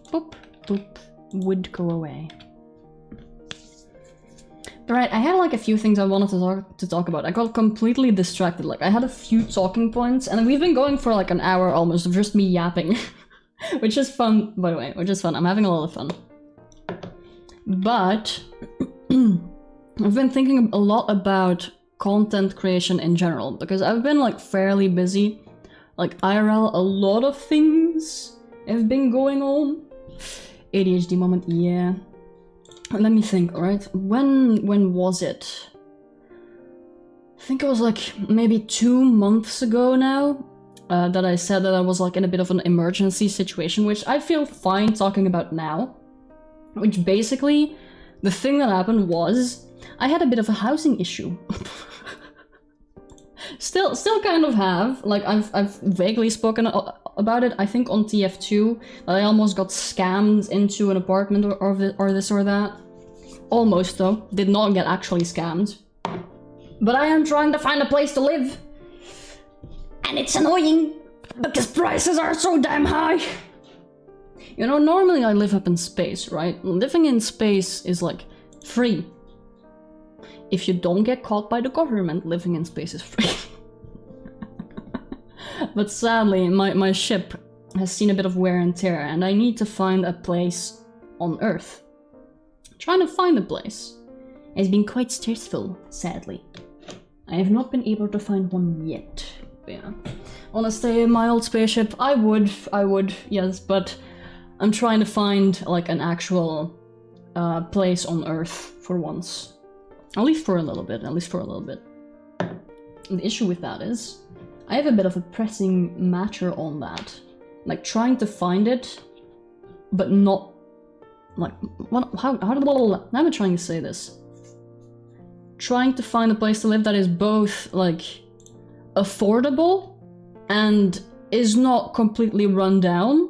Boop, boop, would go away. Right, I had like a few things I wanted to talk about. I got completely distracted. Like I had a few talking points, and we've been going for like an hour almost of just me yapping, which is fun, by the way. Which is fun. I'm having a lot of fun. But I've been thinking a lot about content creation in general because I've been like fairly busy. Like IRL, a lot of things have been going on. ADHD moment, yeah. Let me think, alright? When was it? I think it was like maybe 2 months ago now that I said that I was like in a bit of an emergency situation, which I feel fine talking about now. Which basically, the thing that happened was I had a bit of a housing issue. Still kind of have. Like I've vaguely spoken about it. I think on TF2 that I almost got scammed into an apartment or this or that. Almost though. Did not get actually scammed. But I am trying to find a place to live. And it's annoying because prices are so damn high. You know, normally I live up in space, right? Living in space is like free. If you don't get caught by the government, living in space is free. But sadly, my ship has seen a bit of wear and tear, and I need to find a place on Earth. Trying to find a place has been quite stressful, sadly. I have not been able to find one yet. But yeah. Wanna stay in my old spaceship? I would, yes, but I'm trying to find like an actual place on Earth for once. At least for a little bit, And the issue with that is, I have a bit of a pressing matter on that. Like, trying to find it, but not... Like, what, how am I trying to say this? trying to find a place to live that is both like affordable and is not completely run down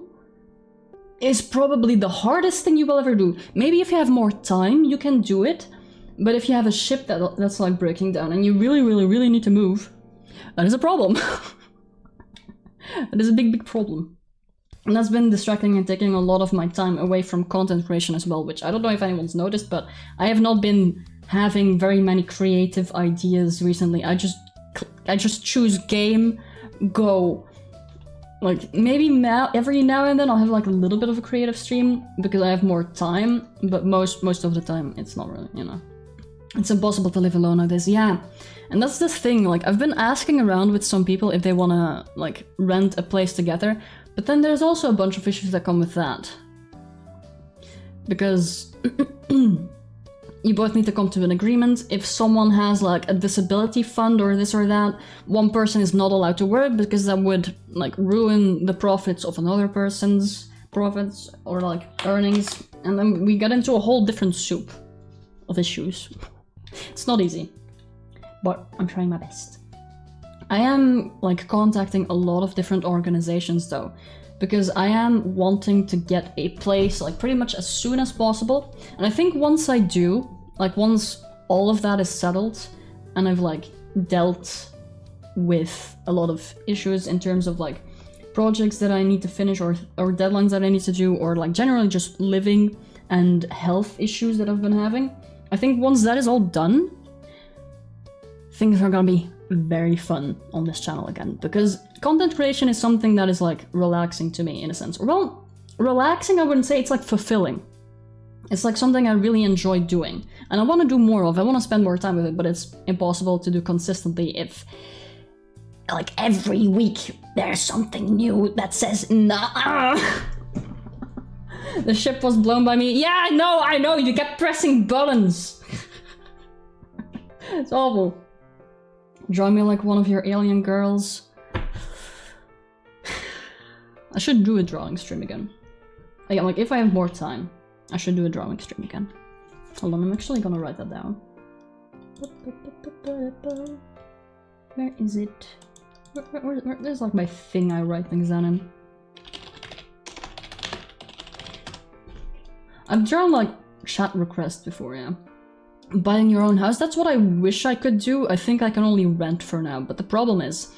is probably the hardest thing you will ever do. Maybe if you have more time, you can do it, but if you have a ship that's like breaking down and you really need to move, that is a problem. That is a big problem. And that's been distracting and taking a lot of my time away from content creation as well, which I don't know if anyone's noticed, but I have not been having very many creative ideas recently. I just choose game, go. Like, maybe now, every now and then I'll have like a little bit of a creative stream because I have more time, but most of the time it's not really, you know. It's impossible to live alone nowadays, yeah. And that's the thing, like, I've been asking around with some people if they wanna, like, rent a place together, but then there's also a bunch of issues that come with that. Because you both need to come to an agreement. If someone has, like, a disability fund or this or that, one person is not allowed to work because that would, like, ruin the profits of another person's profits or, like, earnings. And then we get into a whole different soup of issues. It's not easy, but I'm trying my best. I am like contacting a lot of different organizations though, because I am wanting to get a place like pretty much as soon as possible. And I think once I do, like once all of that is settled and I've like dealt with a lot of issues in terms of like projects that I need to finish or deadlines that I need to do, or like generally just living and health issues that I've been having, I think once that is all done, things are gonna be very fun on this channel again, because content creation is something that is like relaxing to me in a sense. Well, relaxing I wouldn't say, it's like fulfilling. It's like something I really enjoy doing and I want to do more of. I want to spend more time with it, but it's impossible to do consistently if like every week there's something new that says nah. The ship was blown by me. Yeah, I know, you kept pressing buttons. It's awful. Draw me like one of your alien girls. I should do a drawing stream again. Again, like if I have more time, I should do a drawing stream again. Hold on, I'm actually gonna write that down. Where is it? There's like my thing I write things down in. I've drawn like chat requests before, yeah. Buying your own house, that's what I wish I could do. I think I can only rent for now, but the problem is,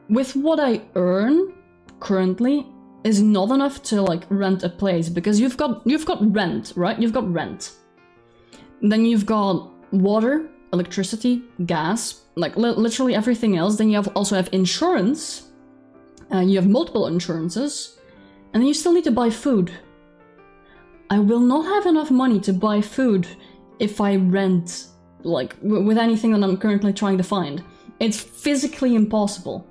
with what I earn currently is not enough to like rent a place, because you've got rent, right? You've got rent. Then you've got water, electricity, gas, like literally everything else. Then you also have insurance. You have multiple insurances, and then you still need to buy food. I will not have enough money to buy food if I rent, like, with anything that I'm currently trying to find. It's physically impossible.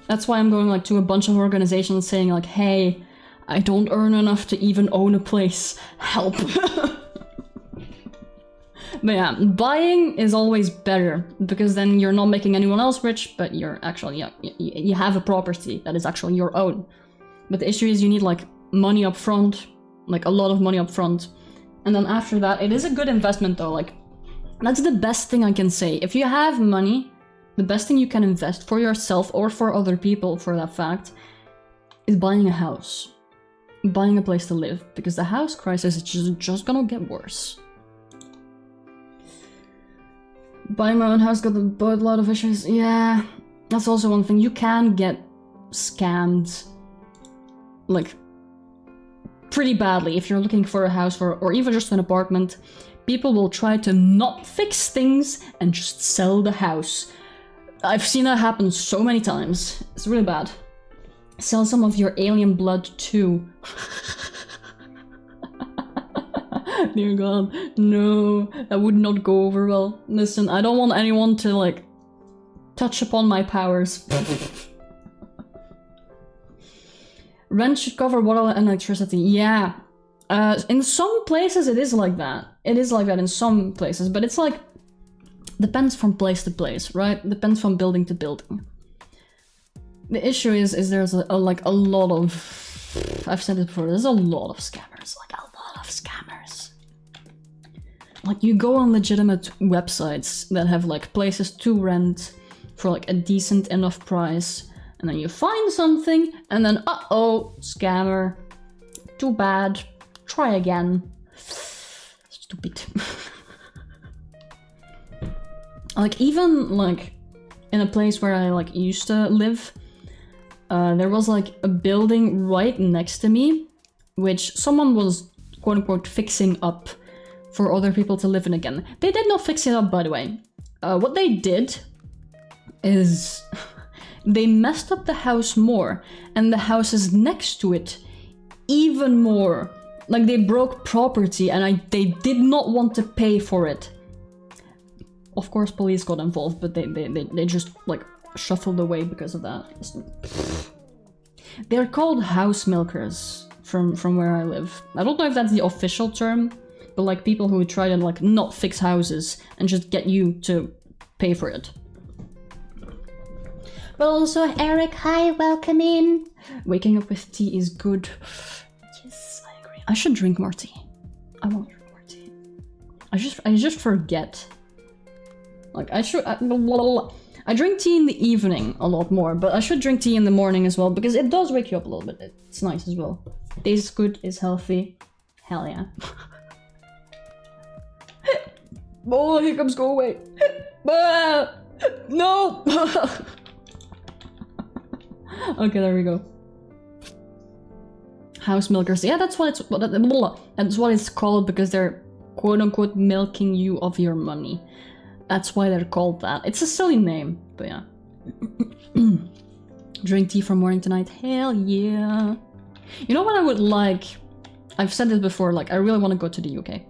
That's why I'm going, like, to a bunch of organizations saying, like, hey, I don't earn enough to even own a place. Help. But yeah, buying is always better, because then you're not making anyone else rich, but you're actually, yeah, you have a property that is actually your own. But the issue is you need, like, money up front, like a lot of money up front. And then after that, it is a good investment though. Like, that's the best thing I can say. If you have money, the best thing you can invest for yourself or for other people, for that fact, is buying a house. Buying a place to live. Because the house crisis is just gonna get worse. Buying my own house got a lot of issues. Yeah, that's also one thing. You can get scammed. Like, pretty badly if you're looking for a house or even just an apartment. People will try to not fix things and just sell the house. I've seen that happen so many times. It's really bad. Sell some of your alien blood too. Dear God, no, that would not go over well. Listen, I don't want anyone to like touch upon my powers. Rent should cover water and electricity. Yeah. In some places it is like that. It is like that in some places, but it's like, depends from place to place, right? Depends from building to building. The issue is there's like a lot of, I've said it before, there's a lot of scammers, like a lot of scammers. like you go on legitimate websites that have like places to rent for like a decent enough price, and then you find something, and then uh-oh, scammer. Too bad. Try again. Stupid. Like even like in a place where I like used to live, there was like a building right next to me, which someone was quote unquote fixing up for other people to live in again. They did not fix it up, by the way. What they did is they messed up the house more, and the houses next to it even more. Like they broke property, and they did not want to pay for it. Of course, police got involved, but they just like shuffled away because of that. They're called house milkers from where I live. I don't know if that's the official term, but like people who try to like not fix houses and just get you to pay for it. But also, Eric, hi, welcome in. Waking up with tea is good. Yes, I agree. I should drink more tea. I want to drink more tea. I just forget. Like I should. I drink tea in the evening a lot more, but I should drink tea in the morning as well because it does wake you up a little bit. It's nice as well. Tastes good, is healthy. Hell yeah. Oh, hiccups, go away. No. Okay, there we go. House milkers. Yeah, that's what it's called because they're quote unquote milking you of your money. That's why they're called that. It's a silly name, but yeah. Drink tea from morning to night. Hell yeah. You know what I would like? I've said this before, like I really want to go to the UK.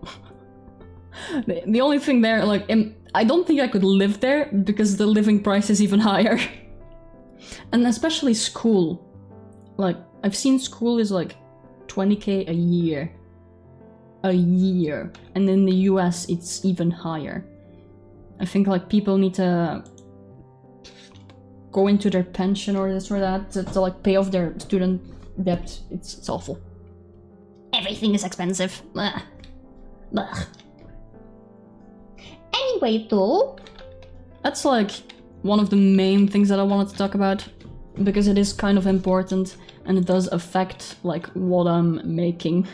The only thing there, like, I don't think I could live there because the living price is even higher. And especially school. Like, I've seen school is like 20k a year. A year. And in the US, it's even higher. I think like people need to go into their pension or this or that to like pay off their student debt. It's awful. Everything is expensive. Blah. Blah. Anyway, though, that's like one of the main things that I wanted to talk about because it is kind of important and it does affect like what I'm making.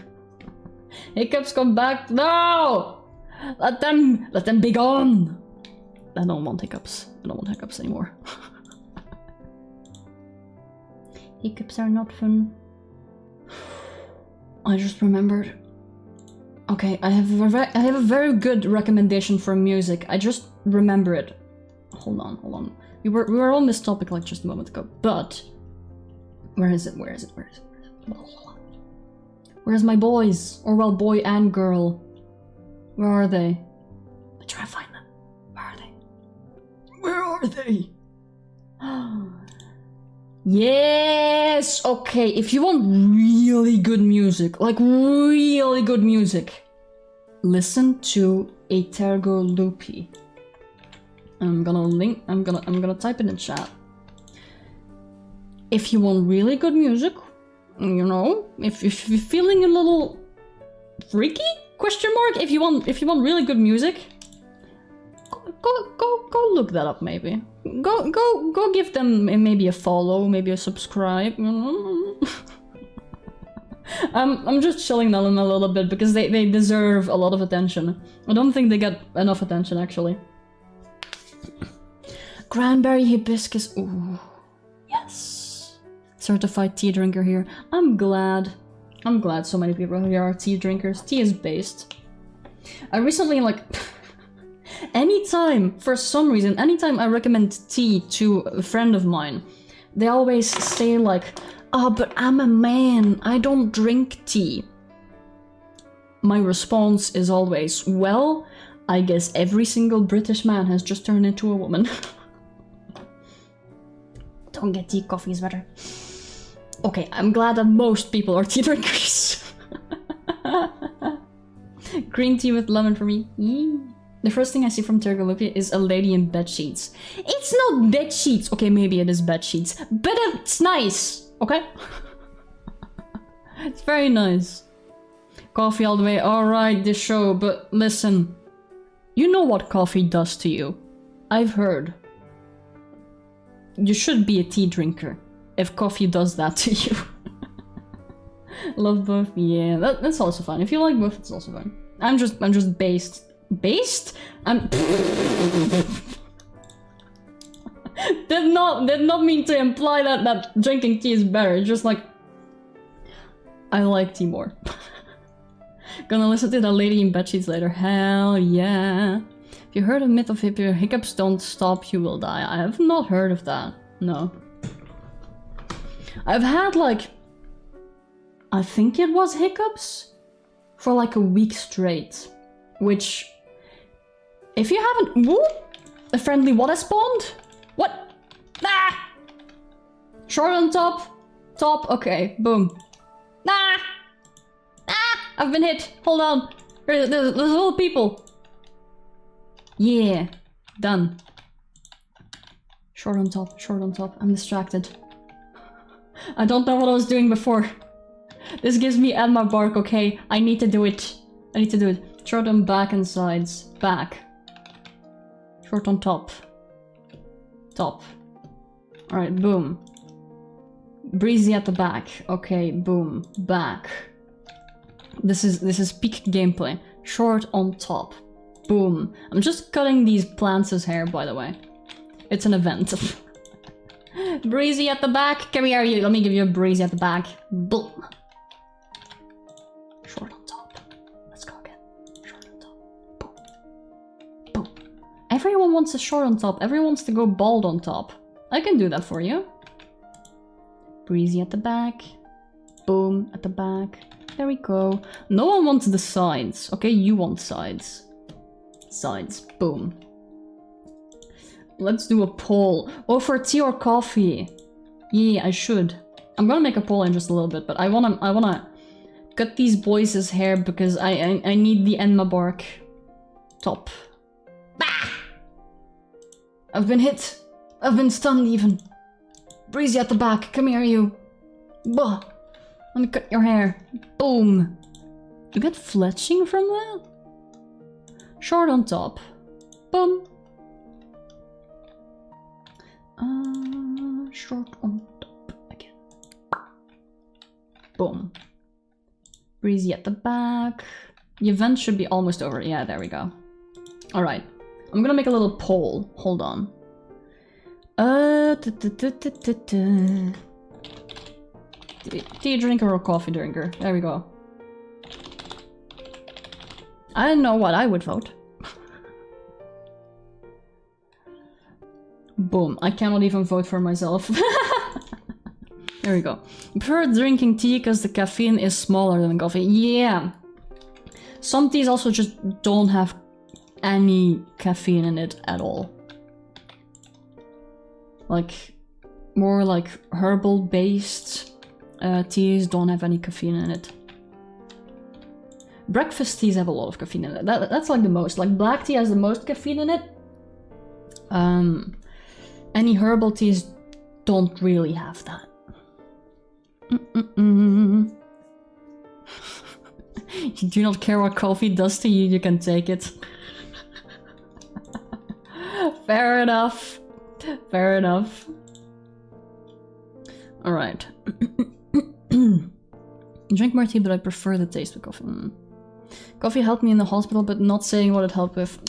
Hiccups, come back! No! Let them be gone! I don't want hiccups. I don't want hiccups anymore. Hiccups are not fun. I just remembered. Okay, I have a very good recommendation for music. I just remember it. Hold on. We were on this topic like just a moment ago, but where is it? Where's my boys? Or well, boy and girl. Where are they? I try to find them. Where are they? Yes! Okay, if you want really good music, like really good music, listen to Etergolupi. I'm gonna type it in chat. If you want really good music, you know, if you're feeling a little freaky? Question mark? If you want really good music, go look that up maybe. Go give them maybe a follow, maybe a subscribe. I'm just chilling them a little bit because they deserve a lot of attention. I don't think they get enough attention actually. Cranberry hibiscus. Ooh, yes. Certified tea drinker here. I'm glad so many people here are tea drinkers. Tea is based. I recently like for some reason, anytime I recommend tea to a friend of mine, they always say like, "Oh, but I'm a man, I don't drink tea." My response is always, well, I guess every single British man has just turned into a woman. Don't get tea, coffee is better. Okay, I'm glad that most people are tea drinkers. Green tea with lemon for me. The first thing I see from Tergalupia is a lady in bed sheets. It's not bed sheets. Okay, maybe it is bed sheets, but it's nice. Okay? It's very nice. Coffee all the way. Alright, this show, but listen. You know what coffee does to you. I've heard. You should be a tea drinker if coffee does that to you. Love both. Yeah, that's also fine. If you like both, it's also fine. I'm just based. Based? I'm did not mean to imply that drinking tea is better. It's just like I like tea more. Gonna listen to that lady in bedsheets later. Hell yeah. If you heard of myth of if your hiccups don't stop, you will die. I have not heard of that. No. I've had like I think it was hiccups for like a week straight. Which if you haven't whoop, a friendly what has spawned? What? Ah! Short on top. Top, okay, boom. Ah! Ah! I've been hit. Hold on. There's little people. Yeah. Done. Short on top, short on top. I'm distracted. I don't know what I was doing before. This gives me Edma bark, okay? I need to do it. I need to do it. Short on back and sides. Back. Short on top. Top. Alright, boom. Breezy at the back. Okay, boom. Back. This is peak gameplay. Short on top. Boom. I'm just cutting these plants' hair, by the way. It's an event. Breezy at the back. Come here, you. Let me give you a breezy at the back. Boom. Short on top. Let's go again. Short on top. Boom. Boom. Everyone wants a short on top. Everyone wants to go bald on top. I can do that for you. Breezy at the back. Boom at the back. There we go. No one wants the sides. Okay, you want sides. Sides. Boom. Let's do a poll. Oh, for tea or coffee? Yeah, I should. I'm gonna make a poll in just a little bit, but I wanna cut these boys' hair because I need the Enma bark. Top. Bah! I've been hit. I've been stunned even. Breezy at the back. Come here, you. Bah! Let me cut your hair. Boom. You get fletching from that? Short on top. Boom. Short on top again. Boom. Breezy at the back. The event should be almost over. Yeah, there we go. Alright. I'm gonna make a little poll. Hold on. Tea drinker or coffee drinker? There we go. I don't know what I would vote. Boom. I cannot even vote for myself. There we go. I prefer drinking tea because the caffeine is smaller than coffee. Yeah. Some teas also just don't have any caffeine in it at all. Like, more like herbal based teas don't have any caffeine in it. Breakfast teas have a lot of caffeine in it. That's like the most. Like black tea has the most caffeine in it. Any herbal teas don't really have that. You do not care what coffee does to you, you can take it. Fair enough. Fair enough. Alright. Drink more tea, but I prefer the taste of coffee. Coffee helped me in the hospital, but not saying what it helped with.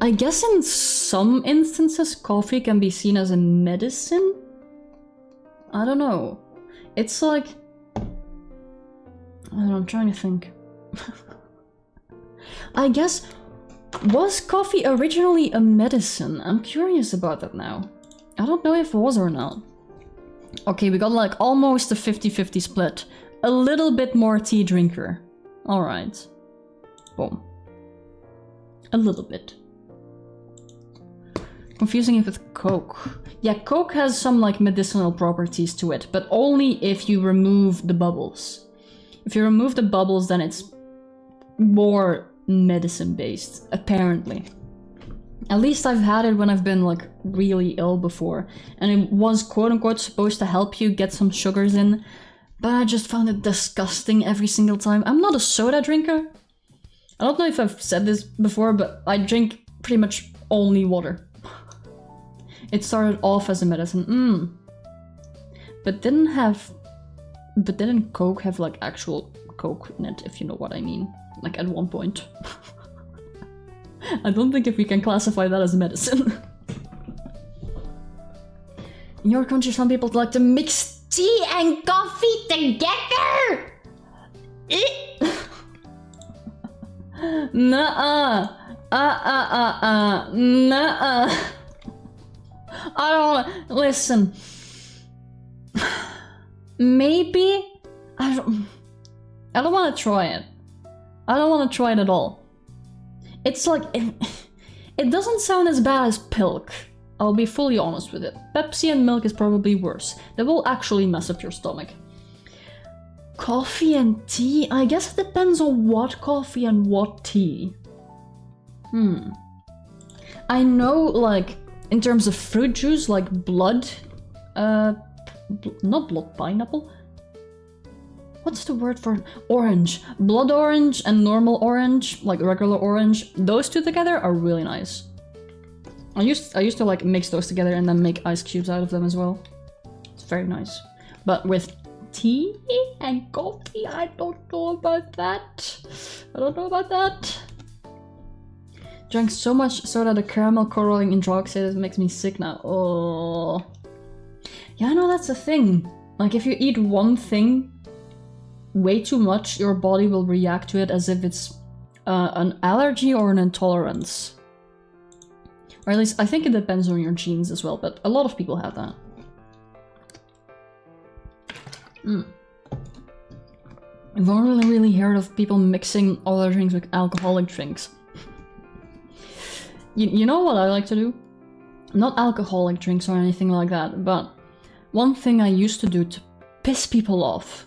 I guess in some instances coffee can be seen as a medicine? I don't know. It's like... I don't know, I'm trying to think. I guess... Was coffee originally a medicine? I'm curious about that now. I don't know if it was or not. Okay, we got like almost a 50-50 split. A little bit more tea drinker. Alright. Boom. A little bit. Confusing it with Coke. Yeah, Coke has some like medicinal properties to it, but only if you remove the bubbles. If you remove the bubbles, then it's more medicine based, apparently. At least I've had it when I've been like really ill before, and it was quote unquote supposed to help you get some sugars in, but I just found it disgusting every single time. I'm not a soda drinker, I don't know if I've said this before, but I drink pretty much only water. It started off as a medicine, but didn't Coke have like actual Coke in it, if you know what I mean? Like at one point. I don't think if we can classify that as medicine. In your country, some people like to mix tea and coffee together! Nuh-uh. Nuh-uh. I don't wanna... Listen. Maybe... I don't wanna try it. I don't wanna try it at all. It's like... It doesn't sound as bad as Pilk. I'll be fully honest with it. Pepsi and milk is probably worse. They will actually mess up your stomach. Coffee and tea? I guess it depends on what coffee and what tea. I know, like, in terms of fruit juice, like blood... not blood pineapple? What's the word for orange? Blood orange and normal orange, like regular orange, those two together are really nice. I used to like mix those together and then make ice cubes out of them as well. It's very nice. But with tea and coffee, I don't know about that. I don't know about that. Drank so much soda the caramel coloring in drugs it makes me sick now. Oh. Yeah, no, that's the thing. Like if you eat one thing way too much, your body will react to it as if it's an allergy or an intolerance. Or at least, I think it depends on your genes as well, but a lot of people have that. I've only really heard of people mixing other drinks with alcoholic drinks. You know what I like to do? Not alcoholic drinks or anything like that, but one thing I used to do to piss people off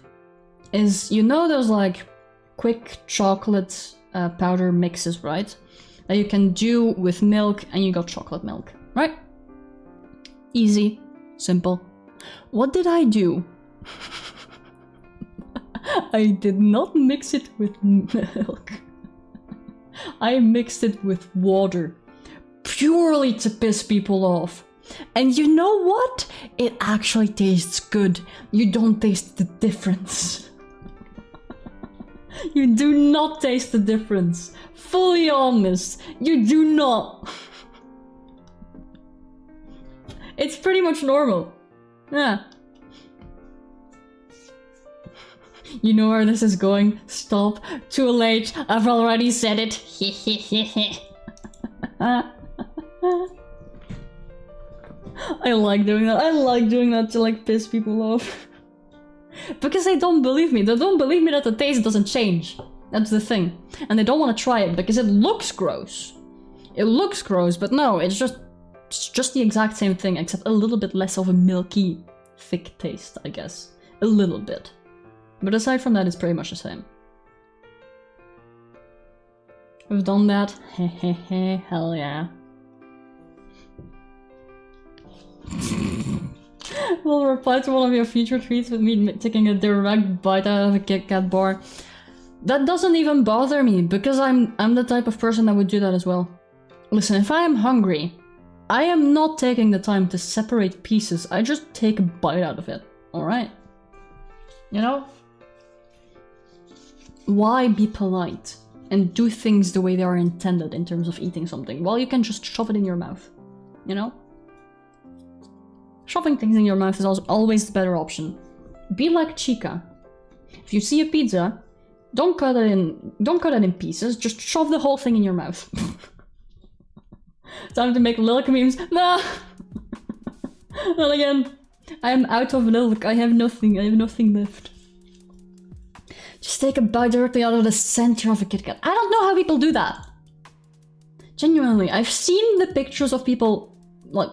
is, you know those like quick chocolate powder mixes, right? That you can do with milk and you got chocolate milk, right? Easy, simple. What did I do? I did not mix it with milk. I mixed it with water, purely to piss people off. And you know what? It actually tastes good. You don't taste the difference. You do not taste the difference. Fully honest, you do not. It's pretty much normal. Yeah. You know where this is going? Stop. Too late. I've already said it. I like doing that. I like doing that to like piss people off. Because they don't believe me. They don't believe me that the taste doesn't change. That's the thing. And they don't want to try it because it looks gross. It looks gross, but no, it's just the exact same thing, except a little bit less of a milky, thick taste, I guess. A little bit. But aside from that, it's pretty much the same. We've done that. Hehehe, hell yeah. We'll reply to one of your future tweets with me taking a direct bite out of a Kit Kat bar. That doesn't even bother me, because I'm the type of person that would do that as well. Listen, if I am hungry, I am not taking the time to separate pieces, I just take a bite out of it, alright? You know? Why be polite and do things the way they are intended in terms of eating something, while you can just shove it in your mouth, you know? Shoving things in your mouth is always the better option. Be like Chica. If you see a pizza, don't cut it in pieces, just shove the whole thing in your mouth. Time to make Lilk memes. Nah! Not again. I am out of Lilk. I have nothing left. Just take a bite directly out of the center of a Kit Kat. I don't know how people do that. Genuinely, I've seen the pictures of people, like,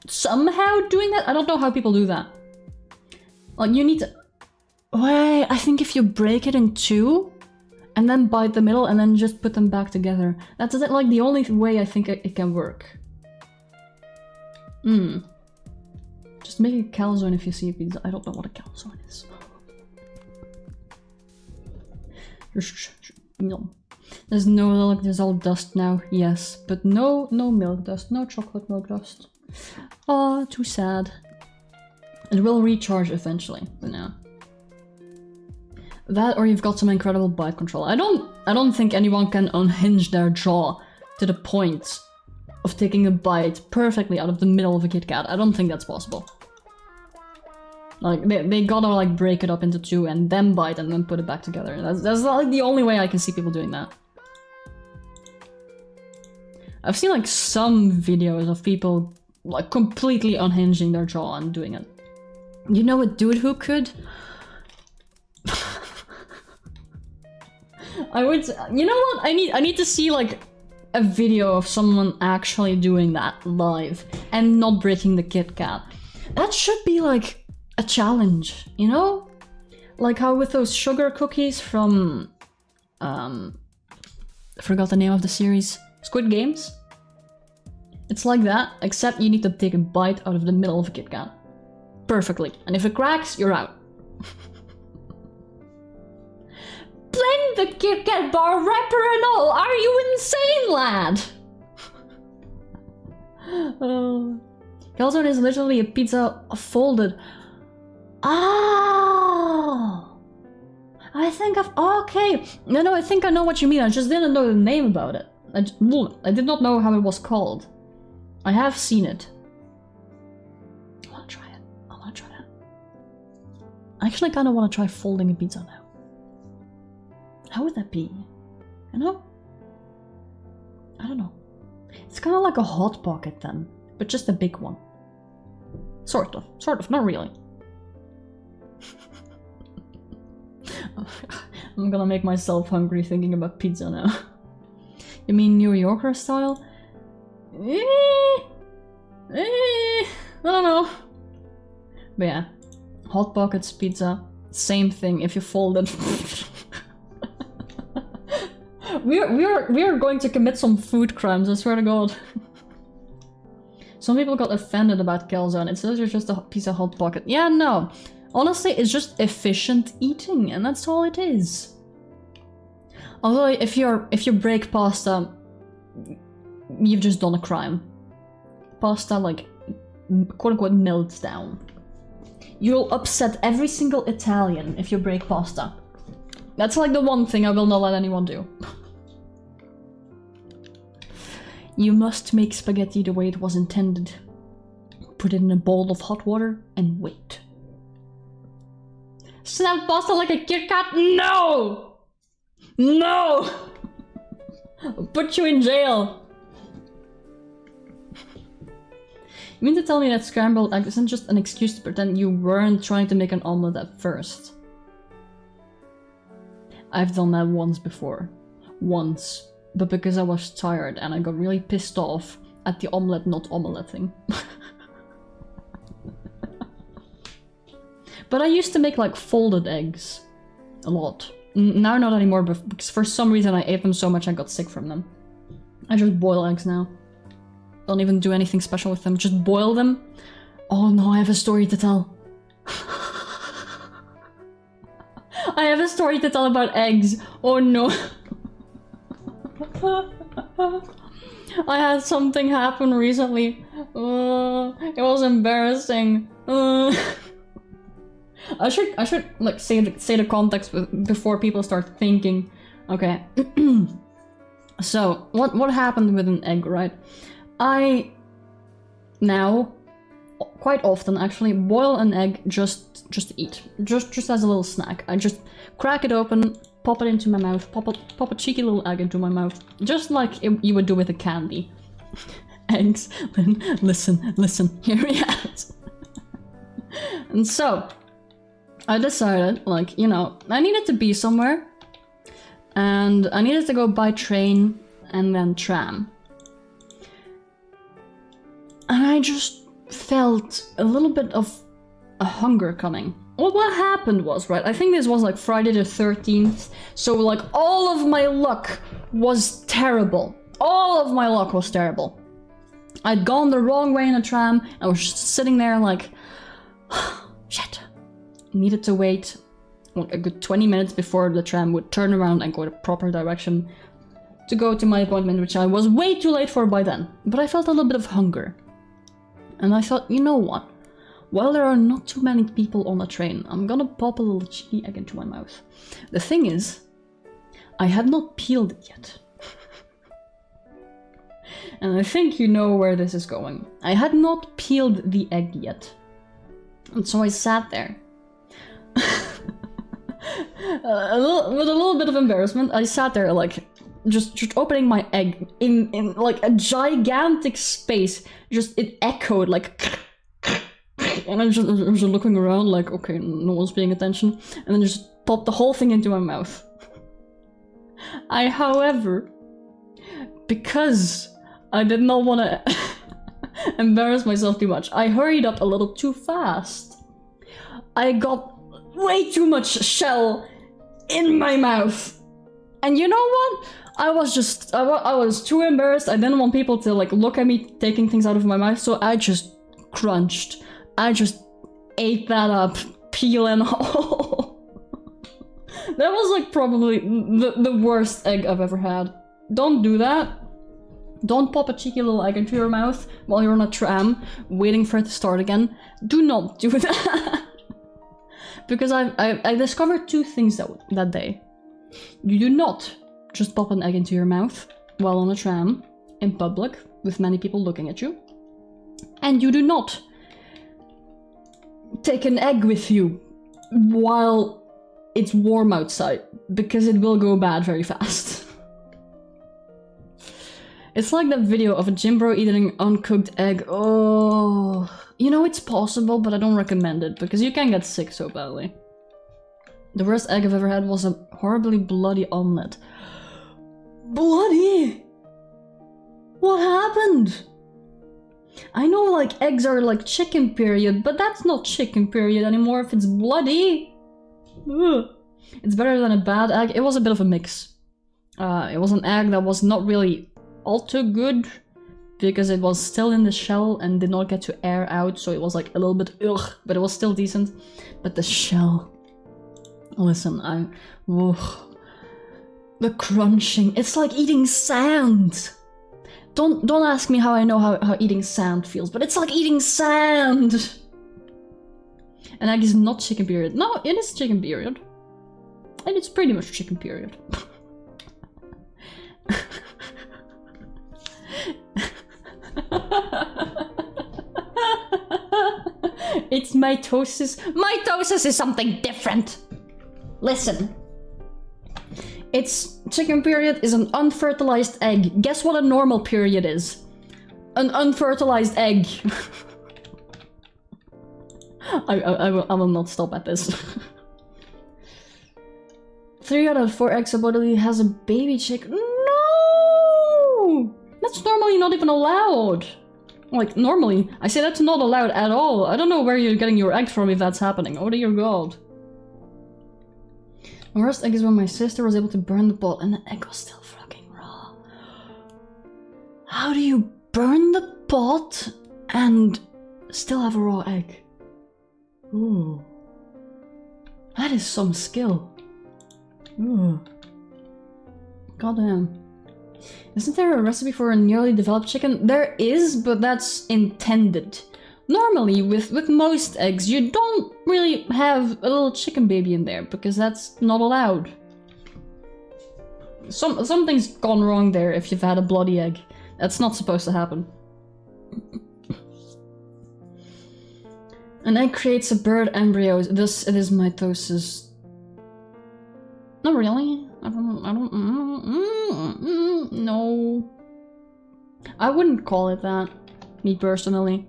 somehow doing that. I don't know how people do that. Like, you need to... Wait, I think if you break it in two, and then bite the middle, and then just put them back together. That's like the only way I think it can work. Just make a calzone if you see a pizza. I don't know what a calzone is. There's no milk, there's all dust now, yes. But no milk dust, no chocolate milk dust. Oh, too sad. It will recharge eventually, but no. That or you've got some incredible bite control. I don't think anyone can unhinge their jaw to the point of taking a bite perfectly out of the middle of a Kit Kat. I don't think that's possible. Like, they gotta like break it up into two and then bite and then put it back together. That's like the only way I can see people doing that. I've seen like some videos of people like completely unhinging their jaw and doing it. You know a dude who could? I would, you know what? I need to see like a video of someone actually doing that live and not breaking the Kit Kat. That should be like a challenge, you know? Like how with those sugar cookies from I forgot the name of the series. Squid Games? It's like that, except you need to take a bite out of the middle of a Kit Kat. Perfectly. And if it cracks, you're out. Blend the Kit Kat bar, wrapper and all! Are you insane, lad? Calzone is literally a pizza folded. Oh! I think I've... okay. No, I think I know what you mean. I just didn't know the name about it. I did not know how it was called. I have seen it. I wanna try it. I wanna try that. I actually kinda wanna try folding a pizza now. How would that be? You know? I don't know. It's kinda like a Hot Pocket then, but just a big one. Sort of, not really. I'm gonna make myself hungry thinking about pizza now. You mean New Yorker style? I don't know. But yeah, Hot Pockets pizza, same thing if you fold it. we are going to commit some food crimes, I swear to God. Some people got offended about calzone. It's literally just a piece of Hot Pocket. Yeah, no. Honestly, it's just efficient eating, and that's all it is. Although, if you break pasta, you've just done a crime. Pasta, like, quote-unquote, melts down. You'll upset every single Italian if you break pasta. That's like the one thing I will not let anyone do. You must make spaghetti the way it was intended. Put it in a bowl of hot water and wait. Snap pasta like a Kit Kat? No! No! I'll put you in jail. You mean to tell me that scrambled egg isn't just an excuse to pretend you weren't trying to make an omelet at first? I've done that once before. Once. But because I was tired and I got really pissed off at the omelette not omeleting. But I used to make like folded eggs. A lot. Now not anymore, because for some reason I ate them so much I got sick from them. I just boil eggs now. Don't even do anything special with them, just boil them. Oh no, I have a story to tell. I have a story to tell about eggs. Oh no. I had something happen recently. It was embarrassing. I should like say the context before people start thinking. Okay. So what happened with an egg, right? I now quite often actually boil an egg just to eat, just as a little snack. I just crack it open, pop it into my mouth, pop a cheeky little egg into my mouth, just like you would do with a candy. Eggs. Listen, hear me out. And so I decided, like, you know, I needed to be somewhere, and I needed to go by train and then tram. And I just felt a little bit of a hunger coming. Well, what happened was, right, I think this was like Friday the 13th, so like all of my luck was terrible. All of my luck was terrible. I'd gone the wrong way in a tram, I was just sitting there like, shit. Needed to wait a good 20 minutes before the tram would turn around and go the proper direction. to go to my appointment, which I was way too late for by then. But I felt a little bit of hunger. And I thought, you know what? While there are not too many people on the train, I'm gonna pop a little cheeky egg into my mouth. The thing is, I had not peeled it yet. And I think you know where this is going. I had not peeled the egg yet. And so I sat there. With a little bit of embarrassment, I sat there like, just opening my egg in like a gigantic space. Just, it echoed like... And I was just looking around like, okay, no one's paying attention. And then just popped the whole thing into my mouth. However, because I did not want to embarrass myself too much, I hurried up a little too fast. I got way too much shell in my mouth. And you know what? I was too embarrassed. I didn't want people to like look at me taking things out of my mouth, so I just crunched. I just ate that up, peel and all. That was like probably the worst egg I've ever had. Don't do that. Don't pop a cheeky little egg into your mouth while you're on a tram, waiting for it to start again. Do not do that. Because I discovered two things that day. You do not just pop an egg into your mouth while on a tram, in public, with many people looking at you. And you do not take an egg with you while it's warm outside, because it will go bad very fast. It's like that video of a gym bro eating an uncooked egg. Oh, you know, it's possible, but I don't recommend it, because you can get sick so badly. The worst egg I've ever had was a horribly bloody omelette. Bloody? What happened? I know, like, eggs are like chicken period, but that's not chicken period anymore if it's bloody. Ugh. It's better than a bad egg. It was a bit of a mix. It was an egg that was not really all too good, because it was still in the shell and did not get to air out, so it was like a little bit ugh, but it was still decent. But the shell... Listen, the crunching, it's like eating sand. Don't ask me how I know how eating sand feels, but it's like eating sand. An egg is not chicken period. No, it is chicken period. And it's pretty much chicken period. It's mitosis. Mitosis is something different. Listen. It's chicken period is an unfertilized egg. Guess what a normal period is? An unfertilized egg. I will not stop at this. 3 out of 4 eggs supposedly has a baby chick. No! That's normally not even allowed. Like, normally. I say that's not allowed at all. I don't know where you're getting your eggs from if that's happening. Oh dear god. The worst egg is when my sister was able to burn the pot and the egg was still fucking raw. How do you burn the pot and still have a raw egg? Ooh. That is some skill. Ooh. Goddamn. Isn't there a recipe for a nearly developed chicken? There is, but that's intended. Normally, with most eggs, you don't really have a little chicken baby in there, because that's not allowed. Something's gone wrong there if you've had a bloody egg. That's not supposed to happen. An egg creates a bird embryo, thus it is mitosis. Not really. I don't no. I wouldn't call it that, me personally.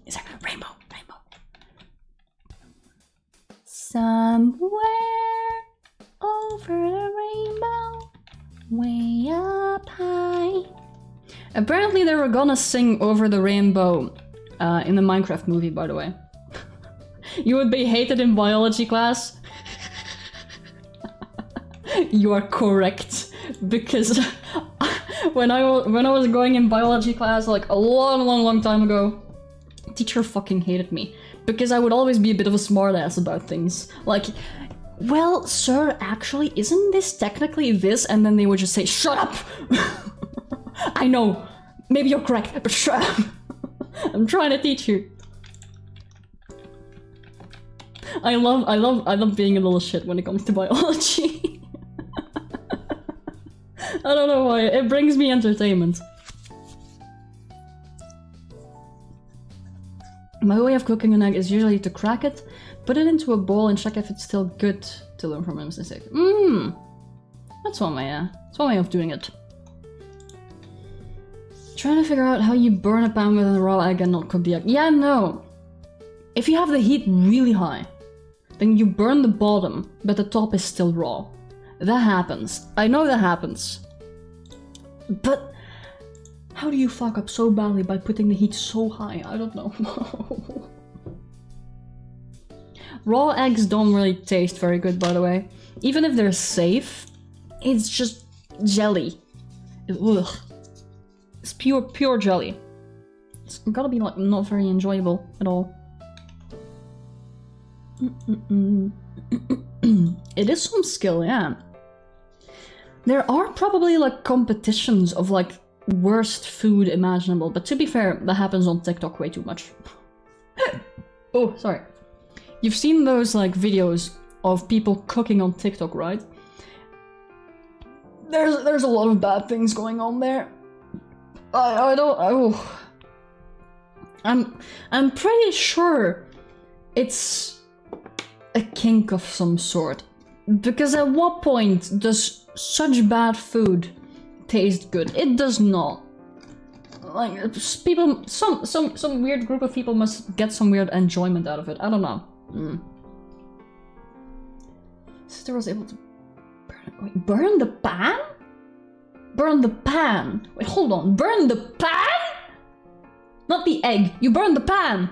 Is there a rainbow? Rainbow. Somewhere over the rainbow, way up high. Apparently they were gonna sing Over the Rainbow in the Minecraft movie, by the way. You would be hated in biology class. You are correct, because when I was going in biology class like a long time ago, teacher fucking hated me because I would always be a bit of a smartass about things. Like, well, sir, actually, isn't this technically this? And then they would just say, shut up! I know, maybe you're correct, but shut up! I'm trying to teach you. I love being a little shit when it comes to biology. I don't know why, it brings me entertainment. My way of cooking an egg is usually to crack it, put it into a bowl and check if it's still good to learn from a mistake. That's one way, yeah. That's one way of doing it. Trying to figure out how you burn a pan with a raw egg and not cook the egg. Yeah, no. If you have the heat really high, then you burn the bottom, but the top is still raw. That happens. I know that happens. But how do you fuck up so badly by putting the heat so high? I don't know. Raw eggs don't really taste very good, by the way. Even if they're safe, it's just jelly. Ugh. It's pure jelly. It's gotta be like not very enjoyable at all. It is some skill, yeah. There are probably like competitions of like worst food imaginable, but to be fair, that happens on TikTok way too much. Oh, sorry. You've seen those like videos of people cooking on TikTok, right? There's a lot of bad things going on there. I'm pretty sure it's a kink of some sort. Because at what point does such bad food taste good? It does not. Like people, some weird group of people must get some weird enjoyment out of it. I don't know. Sister was able to burn the pan? Burn the pan. Wait, hold on. Burn the pan? Not the egg. You burn the pan.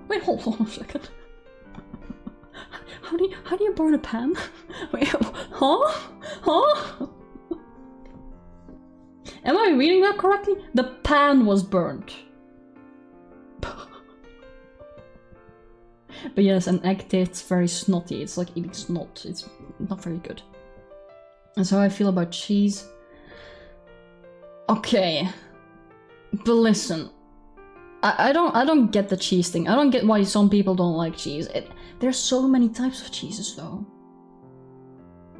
Wait, hold on a second. How do you burn a pan? Wait, huh? Huh? Am I reading that correctly? The pan was burnt. But yes, an egg tastes very snotty. It's like eating snot. It's not very good. That's how I feel about cheese. Okay. But listen. I don't get the cheese thing. I don't get why some people don't like cheese. There's so many types of cheeses though.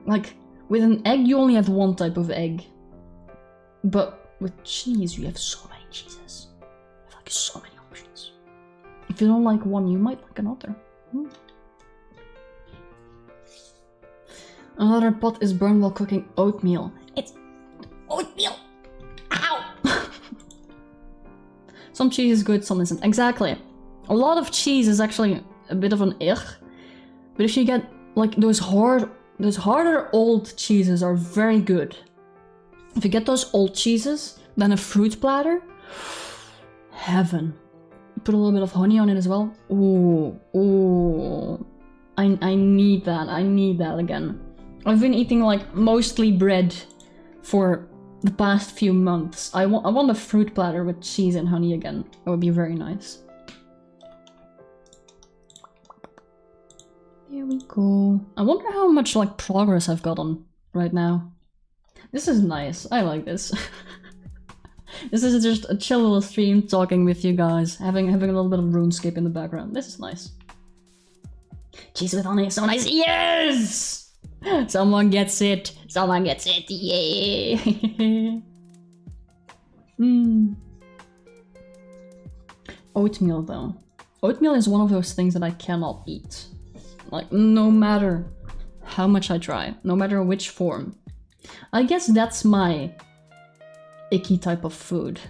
Like, with an egg you only have one type of egg. But with cheese you have so many cheeses. You have like so many options. If you don't like one, you might like another. Another pot is burned while cooking oatmeal. It's oatmeal! Ow! Some cheese is good, some isn't. Exactly. A lot of cheese is actually a bit of an ich. But if you get like those harder old cheeses are very good. If you get those old cheeses, then a fruit platter, heaven. Put a little bit of honey on it as well. Ooh, ooh. I need that. I need that again. I've been eating like mostly bread for the past few months. I want a fruit platter with cheese and honey again. That would be very nice. There we go. I wonder how much like progress I've got on right now. This is nice. I like this. This is just a chill little stream talking with you guys, having a little bit of RuneScape in the background. This is nice. Cheese with honey is so nice. Yes! Someone gets it. Someone gets it. Yay! Oatmeal though. Oatmeal is one of those things that I cannot eat. Like, no matter how much I try, no matter which form. I guess that's my icky type of food.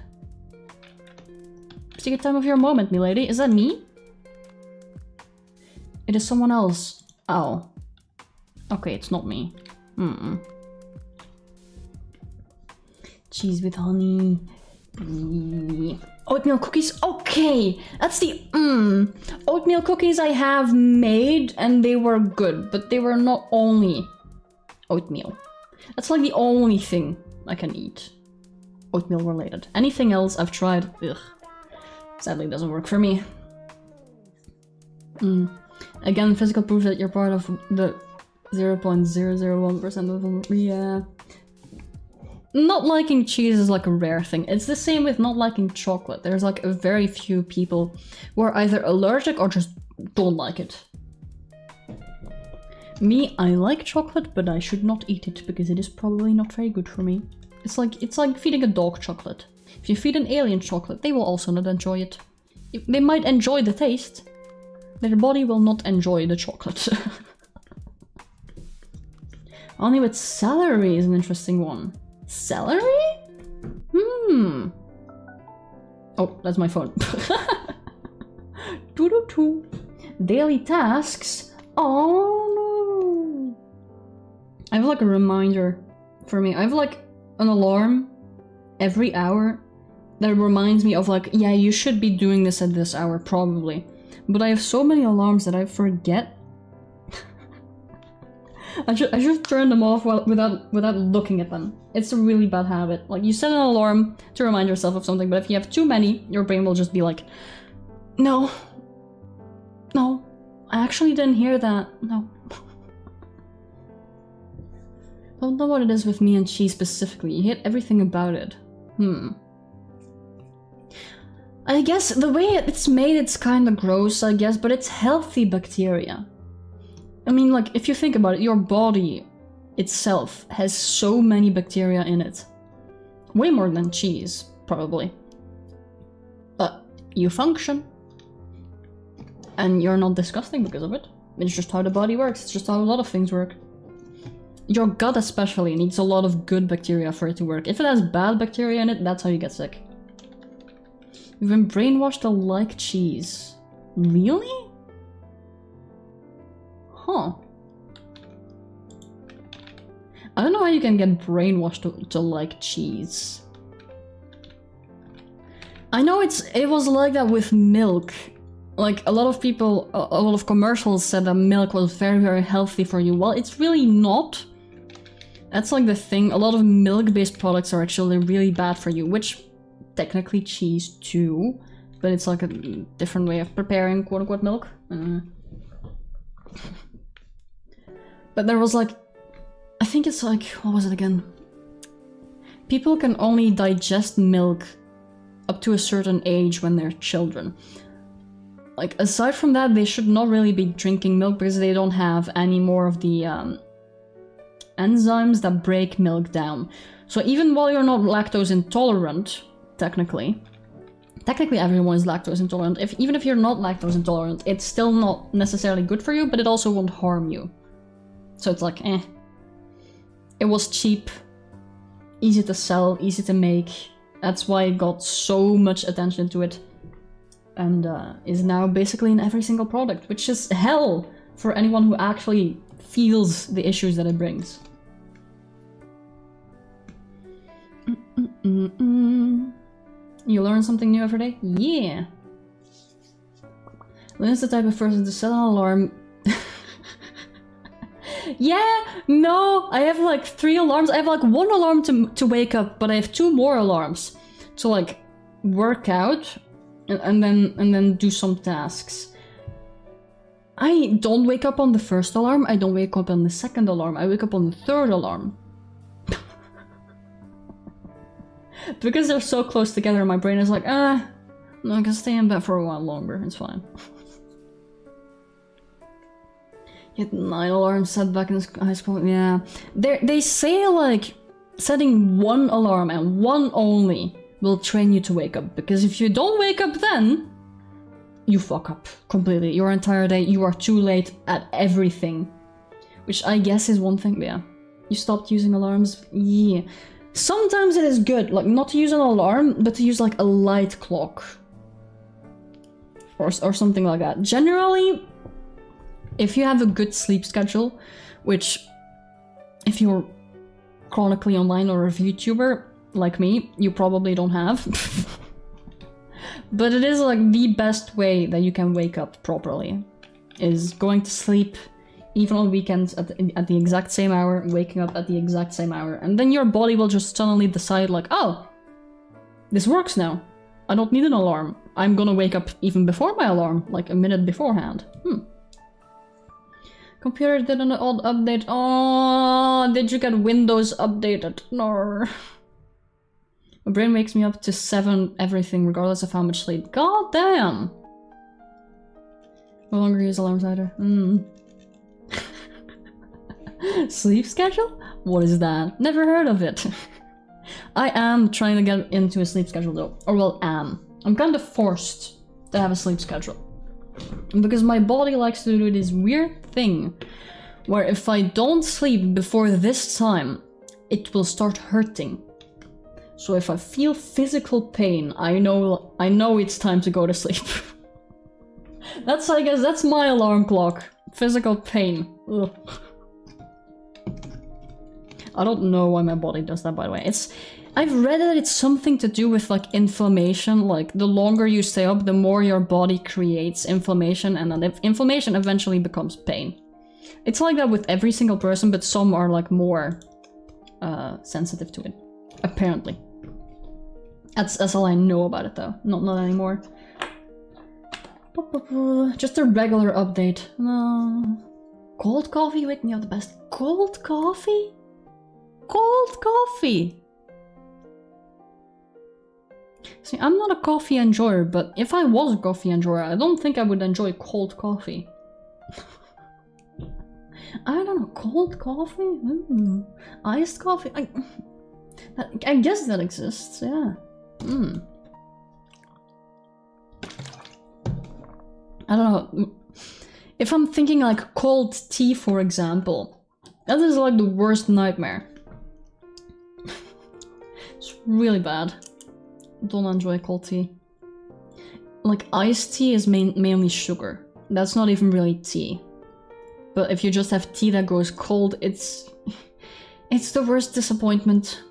Take a time of your moment, milady. Is that me? It is someone else. Oh. Okay, it's not me. Cheese with honey. Oatmeal cookies. Okay, that's the Oatmeal cookies I have made and they were good, but they were not only oatmeal. That's like the only thing I can eat. Oatmeal related. Anything else I've tried, ugh. Sadly doesn't work for me. Again, physical proof that you're part of the 0.001% of them. Yeah. Not liking cheese is like a rare thing. It's the same with not liking chocolate. There's like a very few people who are either allergic or just don't like it. Me, I like chocolate, but I should not eat it because it is probably not very good for me. It's like feeding a dog chocolate. If you feed an alien chocolate, they will also not enjoy it. They might enjoy the taste. Their body will not enjoy the chocolate. Only with celery is an interesting one. Celery? Oh, that's my phone. Doo-doo-doo. Daily tasks? Oh no. I have like a reminder for me. I have like an alarm every hour that reminds me of like, yeah, you should be doing this at this hour probably. But I have so many alarms that I forget. I just turn them off without looking at them. It's a really bad habit. Like, you set an alarm to remind yourself of something, but if you have too many, your brain will just be like, no, I actually didn't hear that. No. Don't know what it is with me and cheese specifically. You hate everything about it. I guess the way it's made, it's kind of gross, I guess, but it's healthy bacteria. I mean, like, if you think about it, your body itself has so many bacteria in it. Way more than cheese, probably. But you function. And you're not disgusting because of it. It's just how the body works. It's just how a lot of things work. Your gut especially needs a lot of good bacteria for it to work. If it has bad bacteria in it, that's how you get sick. You've been brainwashed to like cheese. Really? Huh. I don't know how you can get brainwashed to like cheese. I know it was like that with milk. Like, a lot of people, a lot of commercials said that milk was very, very healthy for you. Well, it's really not. That's like the thing. A lot of milk-based products are actually really bad for you, which technically cheese too, but it's like a different way of preparing quote-unquote milk. But there was like, I think it's like, what was it again? People can only digest milk up to a certain age when they're children. Like, aside from that, they should not really be drinking milk because they don't have any more of the enzymes that break milk down. So even while you're not lactose intolerant, technically everyone is lactose intolerant. Even if you're not lactose intolerant, it's still not necessarily good for you, but it also won't harm you. So it's like, eh. It was cheap, easy to sell, easy to make. That's why it got so much attention to it. And is now basically in every single product, which is hell for anyone who actually feels the issues that it brings. You learn something new every day? Yeah! Lynn's the type of person to set an alarm. Yeah! No! I have like 3 alarms. I have like 1 alarm to wake up, but I have 2 more alarms to like work out and then do some tasks. I don't wake up on the first alarm, I don't wake up on the second alarm, I wake up on the third alarm. Because they're so close together, my brain is like, no, I can stay in bed for a while longer, it's fine. You had 9 alarms set back in high school, yeah. They say like, setting 1 alarm and 1 only will train you to wake up, because if you don't wake up then, you fuck up completely. Your entire day, you are too late at everything. Which I guess is one thing, but yeah. You stopped using alarms? Yeah. Sometimes it is good, like not to use an alarm, but to use like a light clock. Or something like that. Generally, if you have a good sleep schedule, which if you're chronically online or a VTuber, like me, you probably don't have. But it is like the best way that you can wake up properly, is going to sleep even on weekends at the exact same hour, waking up at the exact same hour, and then your body will just suddenly decide like, oh, this works now. I don't need an alarm. I'm gonna wake up even before my alarm, like a minute beforehand. Computer did an odd update. Oh, did you get Windows updated? No. My brain wakes me up to 7 everything, regardless of how much sleep. God damn! No longer use alarms either. Sleep schedule? What is that? Never heard of it. I am trying to get into a sleep schedule though. Or well, I'm kind of forced to have a sleep schedule. Because my body likes to do this weird thing where if I don't sleep before this time, it will start hurting. So if I feel physical pain, I know it's time to go to sleep. I guess that's my alarm clock. Physical pain. Ugh. I don't know why my body does that, by the way. I've read that it's something to do with like inflammation. Like the longer you stay up, the more your body creates inflammation, and then inflammation eventually becomes pain. It's like that with every single person, but some are like more sensitive to it, apparently. That's all I know about it though. Not anymore. Just a regular update. Cold coffee? Wake me up the best. Cold coffee? Cold coffee! See, I'm not a coffee enjoyer, but if I was a coffee enjoyer, I don't think I would enjoy cold coffee. I don't know, cold coffee? Iced coffee? I guess that exists, yeah. I don't know. If I'm thinking like cold tea, for example, that is like the worst nightmare. It's really bad. Don't enjoy cold tea. Like iced tea is mainly sugar. That's not even really tea. But if you just have tea that goes cold, it's the worst disappointment.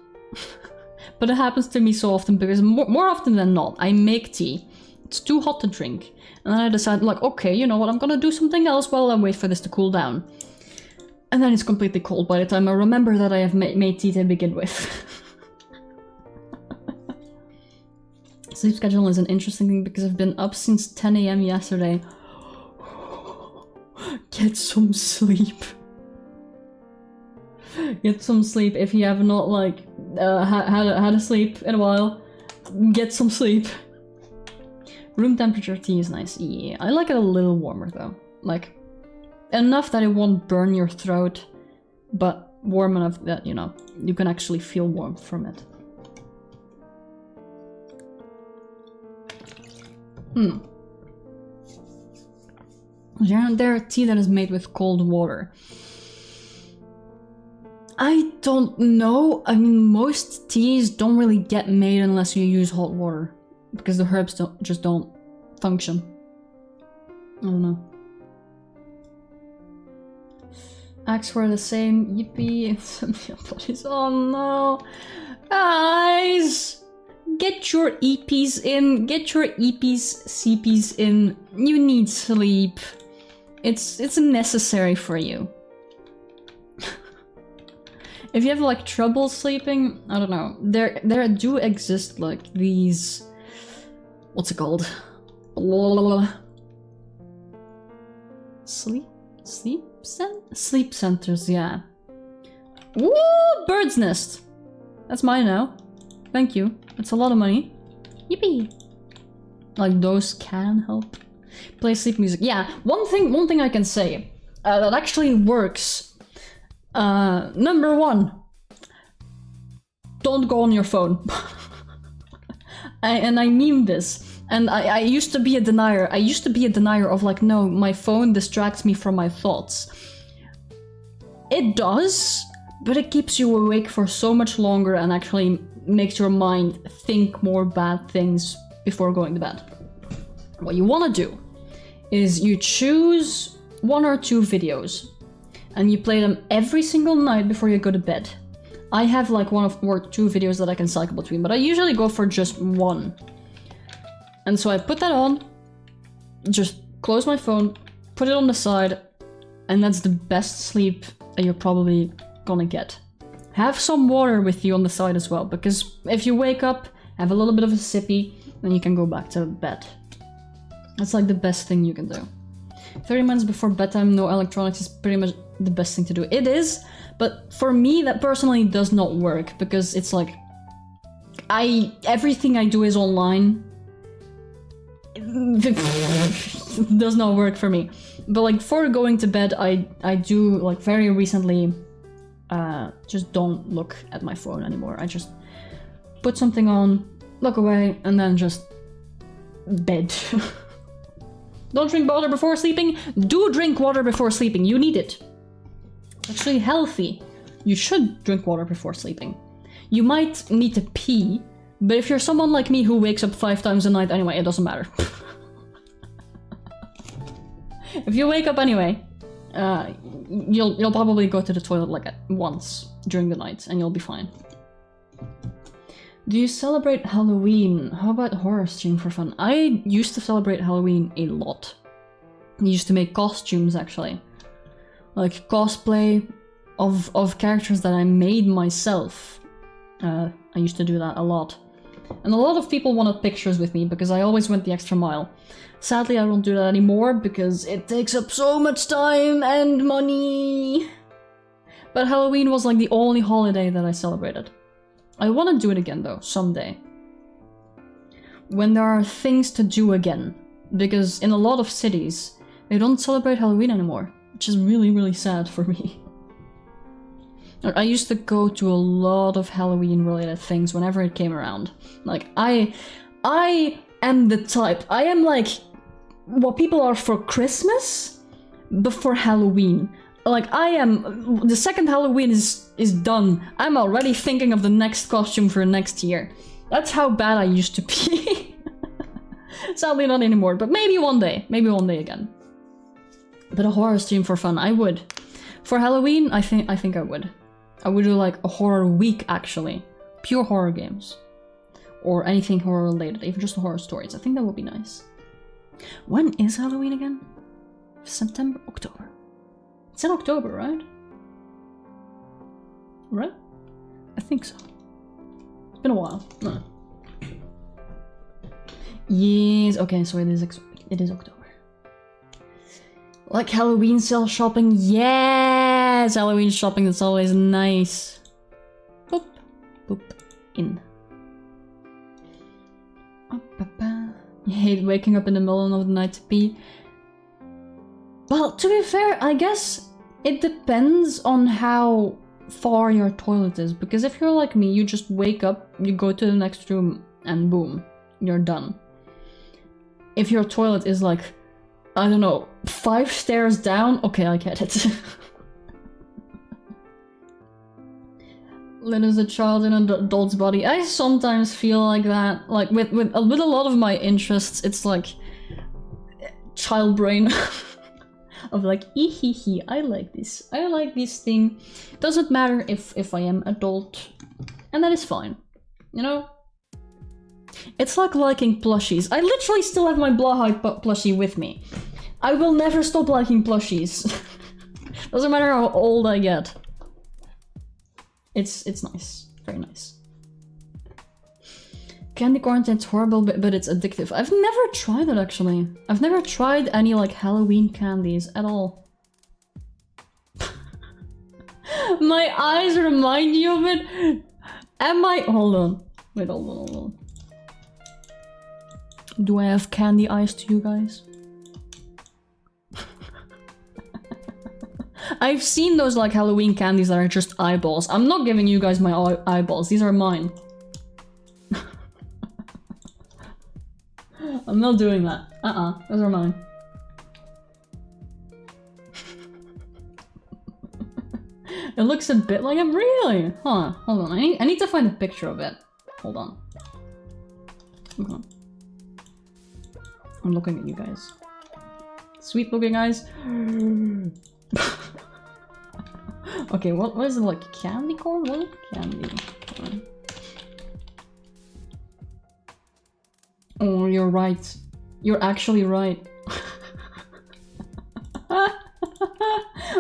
But it happens to me so often because more often than not, I make tea. It's too hot to drink. And then I decide like, okay, you know what, I'm gonna do something else while I wait for this to cool down. And then it's completely cold by the time I remember that I have made tea to begin with. Sleep schedule is an interesting thing because I've been up since 10 AM yesterday. Get some sleep. Get some sleep if you have not like had a sleep in a while. Get some sleep. Room temperature tea is nice. Yeah, I like it a little warmer though. Like enough that it won't burn your throat, but warm enough that, you know, you can actually feel warmth from it. Isn't there a tea that is made with cold water? I don't know. I mean, most teas don't really get made unless you use hot water. Because the herbs just don't function. I don't know. Acts were the same. Yippee. Oh no. Guys! Get your EPs in. Get your EPs, CPs in. You need sleep. It's necessary for you. If you have like trouble sleeping, I don't know. There do exist like these. What's it called? Sleep centers, yeah. Woo! Bird's nest. That's mine now. Thank you. That's a lot of money. Yippee! Like those can help. Play sleep music. Yeah, one thing I can say that actually works. Number 1. Don't go on your phone. And I mean this. And I used to be a denier. I used to be a denier of like, no, my phone distracts me from my thoughts. It does, but it keeps you awake for so much longer and actually makes your mind think more bad things before going to bed. What you want to do is you choose 1 or 2 videos and you play them every single night before you go to bed. I have like 1 or 2 videos that I can cycle between, but I usually go for just 1. And so I put that on, just close my phone, put it on the side, and that's the best sleep that you're probably gonna get. Have some water with you on the side as well, because if you wake up, have a little bit of a sippy, then you can go back to bed. That's like the best thing you can do. 30 minutes before bedtime, no electronics is pretty much the best thing to do. It is, but for me that personally does not work because it's like everything I do is online. It does not work for me. But like for going to bed, I do like very recently just don't look at my phone anymore. I just put something on, look away, and then just bed. Don't drink water before sleeping. Do drink water before sleeping. You need it. It's actually healthy. You should drink water before sleeping. You might need to pee, but if you're someone like me who wakes up 5 times a night anyway, it doesn't matter. If you wake up anyway, you'll probably go to the toilet like once during the night and you'll be fine. Do you celebrate Halloween? How about horror stream for fun? I used to celebrate Halloween a lot. I used to make costumes actually. Like cosplay of characters that I made myself. I used to do that a lot. And a lot of people wanted pictures with me because I always went the extra mile. Sadly, I don't do that anymore because it takes up so much time and money. But Halloween was like the only holiday that I celebrated. I want to do it again though, someday. When there are things to do again. Because in a lot of cities, they don't celebrate Halloween anymore. Which is really, really sad for me. I used to go to a lot of Halloween related things whenever it came around. Like, I am the type. I am like what people are for Christmas, but for Halloween. Like, I am... The second Halloween is done. I'm already thinking of the next costume for next year. That's how bad I used to be. Sadly not anymore, but maybe one day. Maybe one day again. But a horror stream for fun, I would. For Halloween, I think I would. I would do like a horror week, actually. Pure horror games. Or anything horror related, even just horror stories. I think that would be nice. When is Halloween again? September? October. It's in October, right? Right? I think so. It's been a while. No. Yes, okay, so it is October. Like Halloween sale shopping, yes! Halloween shopping, that's always nice. Boop, boop, in. You hate waking up in the middle of the night to pee. Well, to be fair, I guess it depends on how far your toilet is. Because if you're like me, you just wake up, you go to the next room, and boom, you're done. If your toilet is like, I don't know, 5 stairs down, okay, I get it. Lit as a child in an adult's body. I sometimes feel like that. Like, with a lot of my interests, it's like... child brain. Of like, hee, I like this. I like this thing. Doesn't matter if I am adult. And that is fine. You know? It's like liking plushies. I literally still have my Blahai plushie with me. I will never stop liking plushies. Doesn't matter how old I get. It's nice. Very nice. Candy content's horrible, but it's addictive. I've never tried it, actually. I've never tried any, like, Halloween candies at all. My eyes remind you of it? Am I... Hold on. Wait, hold on. Do I have candy eyes to you guys? I've seen those, like, Halloween candies that are just eyeballs. I'm not giving you guys my eyeballs. These are mine. I'm not doing that. Those are mine. It looks a bit like it, really? Huh, hold on. I need to find a picture of it. Hold on. Okay. I'm looking at you guys. Sweet looking eyes. Okay, what is it, like candy corn? What is candy corn? Oh, you're right. You're actually right.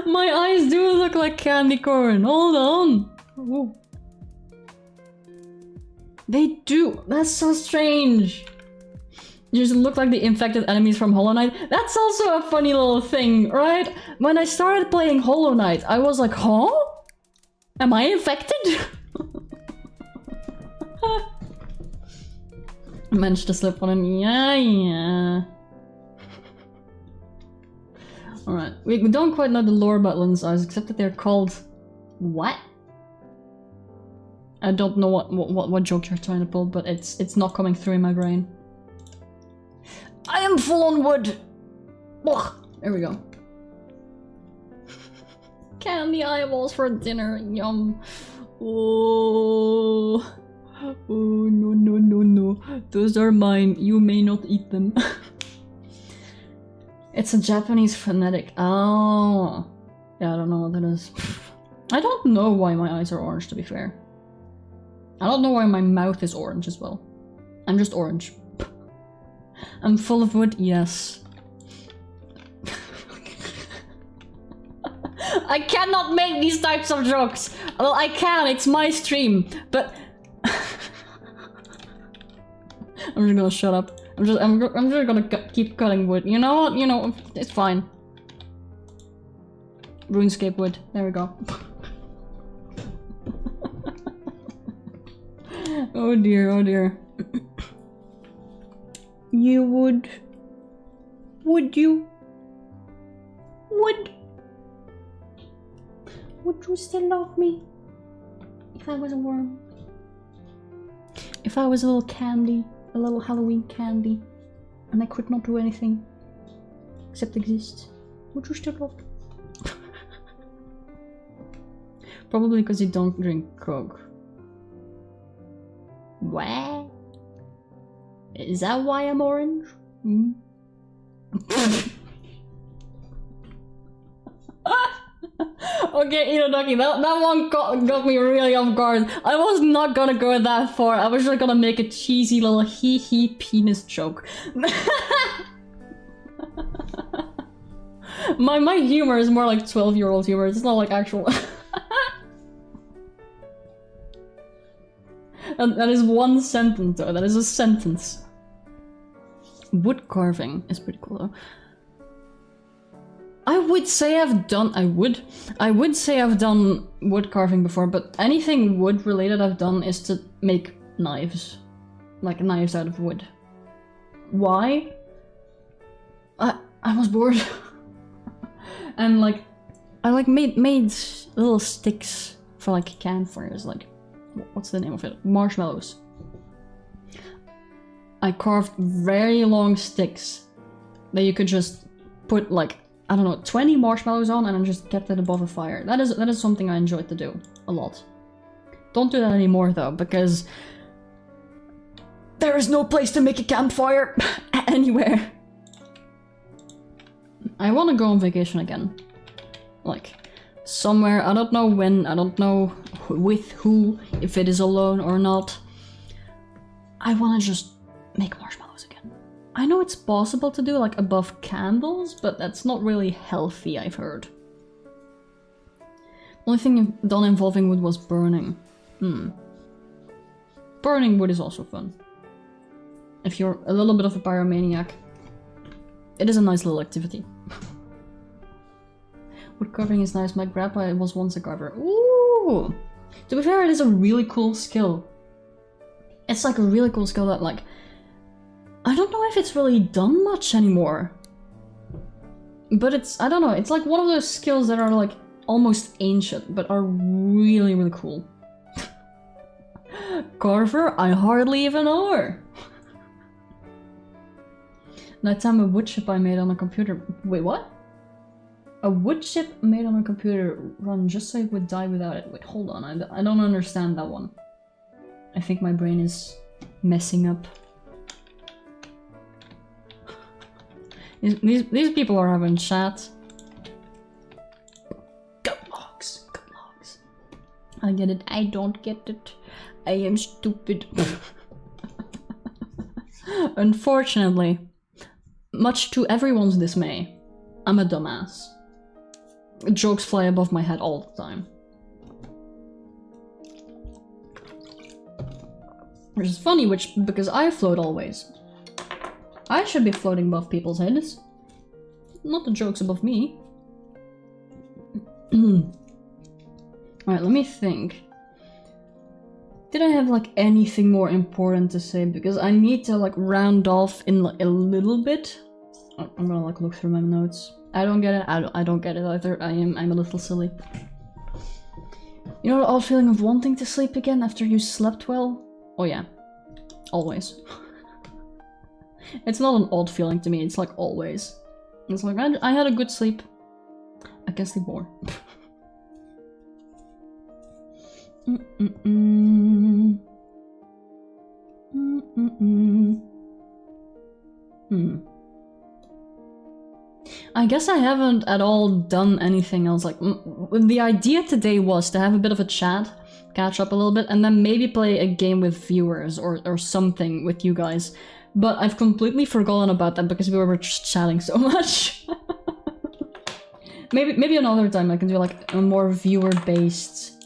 My eyes do look like candy corn. Hold on. Ooh. They do. That's so strange. You just look like the infected enemies from Hollow Knight. That's also a funny little thing, right? When I started playing Hollow Knight, I was like, huh? Am I infected? I managed to slip on an yeah. Alright, we don't quite know the lore about Lin's eyes, except that they're called... What? I don't know what joke you're trying to pull, but it's not coming through in my brain. I am full on wood! Ugh. There we go. Candy eyeballs for dinner, yum. Oh, no. Those are mine, you may not eat them. It's a Japanese phonetic. Oh. Yeah, I don't know what that is. I don't know why my eyes are orange, to be fair. I don't know why my mouth is orange as well. I'm just orange. I'm full of wood, yes. I cannot make these types of jokes! Well, I can, it's my stream, but... I'm just gonna shut up. I'm just gonna keep cutting wood. You know what? You know, it's fine. RuneScape wood. There we go. Oh dear, oh dear. You would... Would you? Would you still love me? If I was a worm? If I was a little candy? A little Halloween candy? And I could not do anything except exist? Would you still love me? Probably because you don't drink Coke. What? Is that why I'm orange? Hmm? Okay, Inodoki, that one got me really off guard. I was not gonna go that far. I was just gonna make a cheesy little hee-hee penis joke. My humor is more like 12-year-old humor. It's not like actual... That is one sentence though. That is a sentence. Wood carving is pretty cool though. I would say I've done wood carving before, but anything wood related I've done is to make knives. Like knives out of wood. Why? I was bored. And like I like made little sticks for like campfires, like what's the name of it? Marshmallows. I carved very long sticks that you could just put like, I don't know, 20 marshmallows on and then just kept it above a fire. That is something I enjoyed to do a lot. Don't do that anymore though, because there is no place to make a campfire anywhere. I want to go on vacation again. Like, somewhere, I don't know when, I don't know with who, if it is alone or not. I want to just make marshmallows again. I know it's possible to do like above candles, but that's not really healthy, I've heard. Only thing done involving wood was burning. Burning wood is also fun. If you're a little bit of a pyromaniac, it is a nice little activity. Wood carving is nice. My grandpa was once a carver. Ooh! To be fair, it is a really cool skill. It's like a really cool skill that like... I don't know if it's really done much anymore. But it's, I don't know, it's like one of those skills that are like almost ancient, but are really, really cool. Carver? I hardly even know her. Nighttime a wood chip I made on a computer. Wait, what? A wood chip made on a computer run just so it would die without it. Wait, hold on, I don't understand that one. I think my brain is messing up. These people are having chat. Go logs, go logs. I get it, I don't get it. I am stupid. Unfortunately, much to everyone's dismay, I'm a dumbass. Jokes fly above my head all the time. Which is funny, because I float always. I should be floating above people's heads. Not the jokes above me. Alright, let me think. Did I have like anything more important to say? Because I need to like round off in like a little bit. I'm gonna like look through my notes. I don't get it. I don't get it either. I'm a little silly. You know the odd feeling of wanting to sleep again after you slept well? Oh yeah. Always. It's not an odd feeling to me, it's like always. It's like, I had a good sleep. I can sleep more. I guess I haven't at all done anything else. Like, the idea today was to have a bit of a chat, catch up a little bit, and then maybe play a game with viewers or something with you guys. But I've completely forgotten about that because we were just chatting so much. maybe another time I can do like a more viewer-based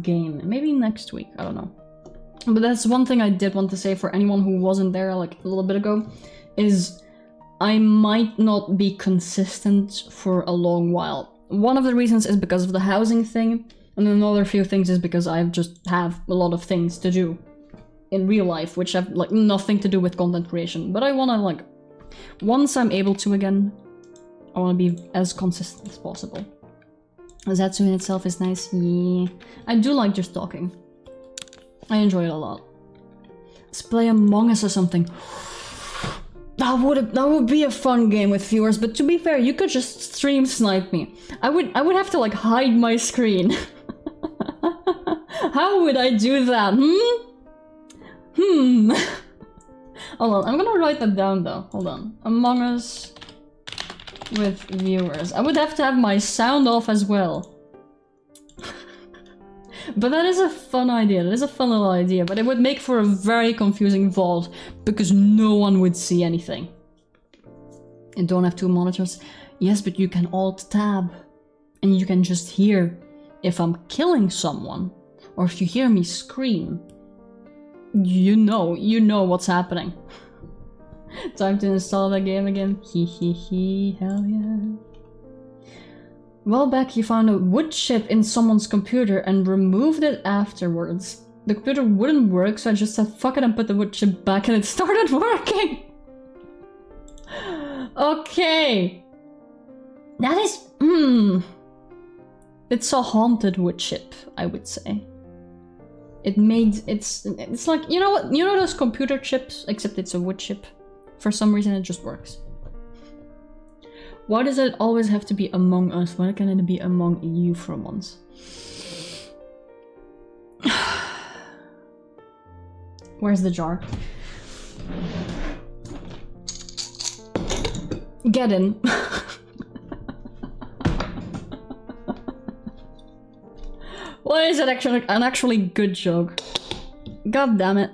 game. Maybe next week, I don't know. But that's one thing I did want to say for anyone who wasn't there like a little bit ago, is I might not be consistent for a long while. One of the reasons is because of the housing thing, and another few things is because I just have a lot of things to do in real life, which have like nothing to do with content creation. But I wanna like, once I'm able to again, I wanna be as consistent as possible. Zatsu in itself is nice, yeah. I do like just talking. I enjoy it a lot. Let's play Among Us or something. That would be a fun game with viewers, but to be fair, you could just stream snipe me. I would have to like hide my screen. How would I do that? Hold on, I'm gonna write that down though. Hold on. Among Us with viewers. I would have to have my sound off as well. But that is a fun idea. That is a fun little idea, but it would make for a very confusing VOD because no one would see anything. And don't have two monitors. Yes, but you can Alt-Tab and you can just hear if I'm killing someone or if you hear me scream. You know what's happening. Time to install that game again. Hee, hell yeah. Well back, you found a wood chip in someone's computer and removed it afterwards. The computer wouldn't work, so I just said fuck it and put the wood chip back and it started working! Okay! That is... It's a haunted wood chip, I would say. It's like, you know what? You know those computer chips, except it's a wood chip? For some reason it just works. Why does it always have to be Among Us? Why can't it be Among You for once? Where's the jar? Get in. Why is it actually an actually good joke? God damn it.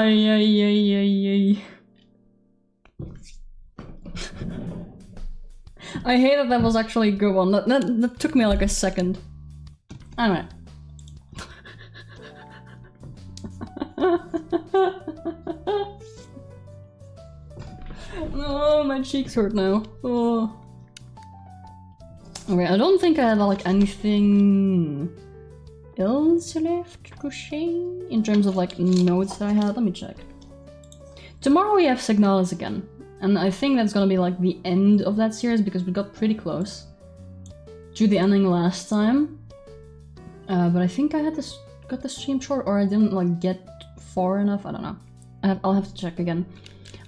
Yay. I hate that was actually a good one. That took me like a second. Anyway. Oh, my cheeks hurt now. Oh. Okay, I don't think I had like anything else left to say in terms of like notes that I had. Let me check. Tomorrow we have Signalis again, and I think that's gonna be like the end of that series because we got pretty close to the ending last time. But I think I had this got the stream short, or I didn't like get far enough. I don't know. I'll have to check again.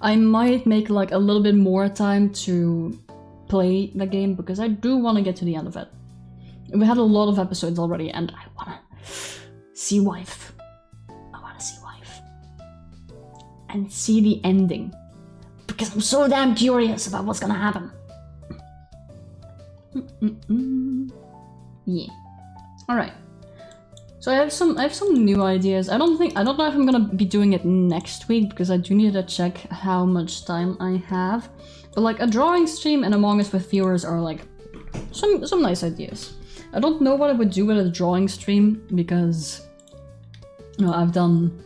I might make like a little bit more time to play the game because I do want to get to the end of it. We had a lot of episodes already and I wanna see wife. I wanna see wife. And see the ending. Because I'm so damn curious about what's gonna happen. Yeah. Alright. So I have some new ideas. I don't know if I'm gonna be doing it next week because I do need to check how much time I have. But like a drawing stream and Among Us with viewers are like some nice ideas. I don't know what I would do with a drawing stream because, you know, I've done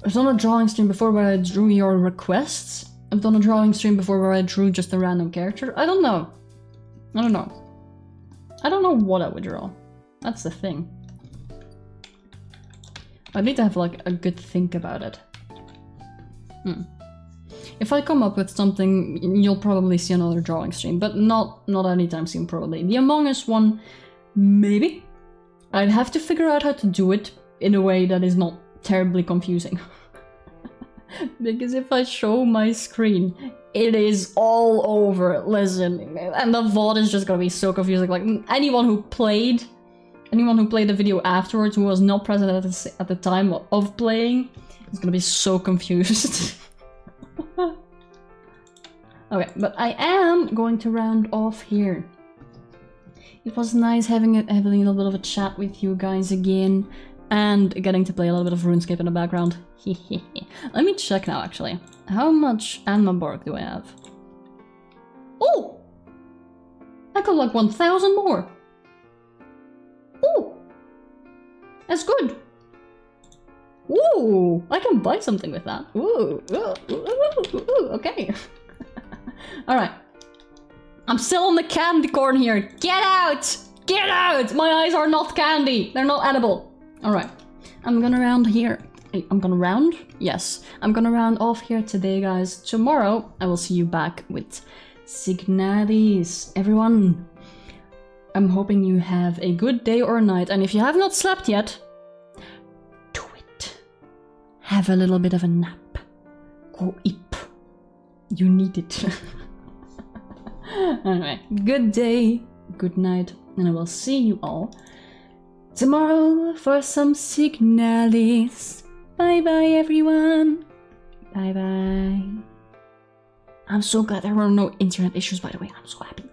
a drawing stream before where I drew your requests. I've done a drawing stream before where I drew just a random character. I don't know. I don't know. I don't know what I would draw. That's the thing. I need to have like a good think about it. If I come up with something, you'll probably see another drawing stream, but not anytime soon probably. The Among Us one, maybe. I'd have to figure out how to do it in a way that is not terribly confusing. Because if I show my screen, it is all over. Listen, and the VOD is just gonna be so confusing. Like anyone who played the video afterwards who was not present at the time of playing is gonna be so confused. Okay, but I am going to round off here. It was nice having a little bit of a chat with you guys again, and getting to play a little bit of RuneScape in the background. Let me check now, actually. How much Anma bark do I have? Oh! I got like 1,000 more! Oh! That's good! Ooh! I can buy something with that. Ooh! Okay. Alright. I'm still on the candy corn here. Get out! Get out! My eyes are not candy. They're not edible. Alright. I'm gonna round here. I'm gonna round? Yes. I'm gonna round off here today, guys. Tomorrow, I will see you back with Signalis. Everyone, I'm hoping you have a good day or night. And if you have not slept yet, do it. Have a little bit of a nap. Go eep. You need it. Anyway, good day, good night, and I will see you all tomorrow for some Signalis. Bye bye, everyone. Bye bye. I'm so glad there were no internet issues, by the way. I'm so happy.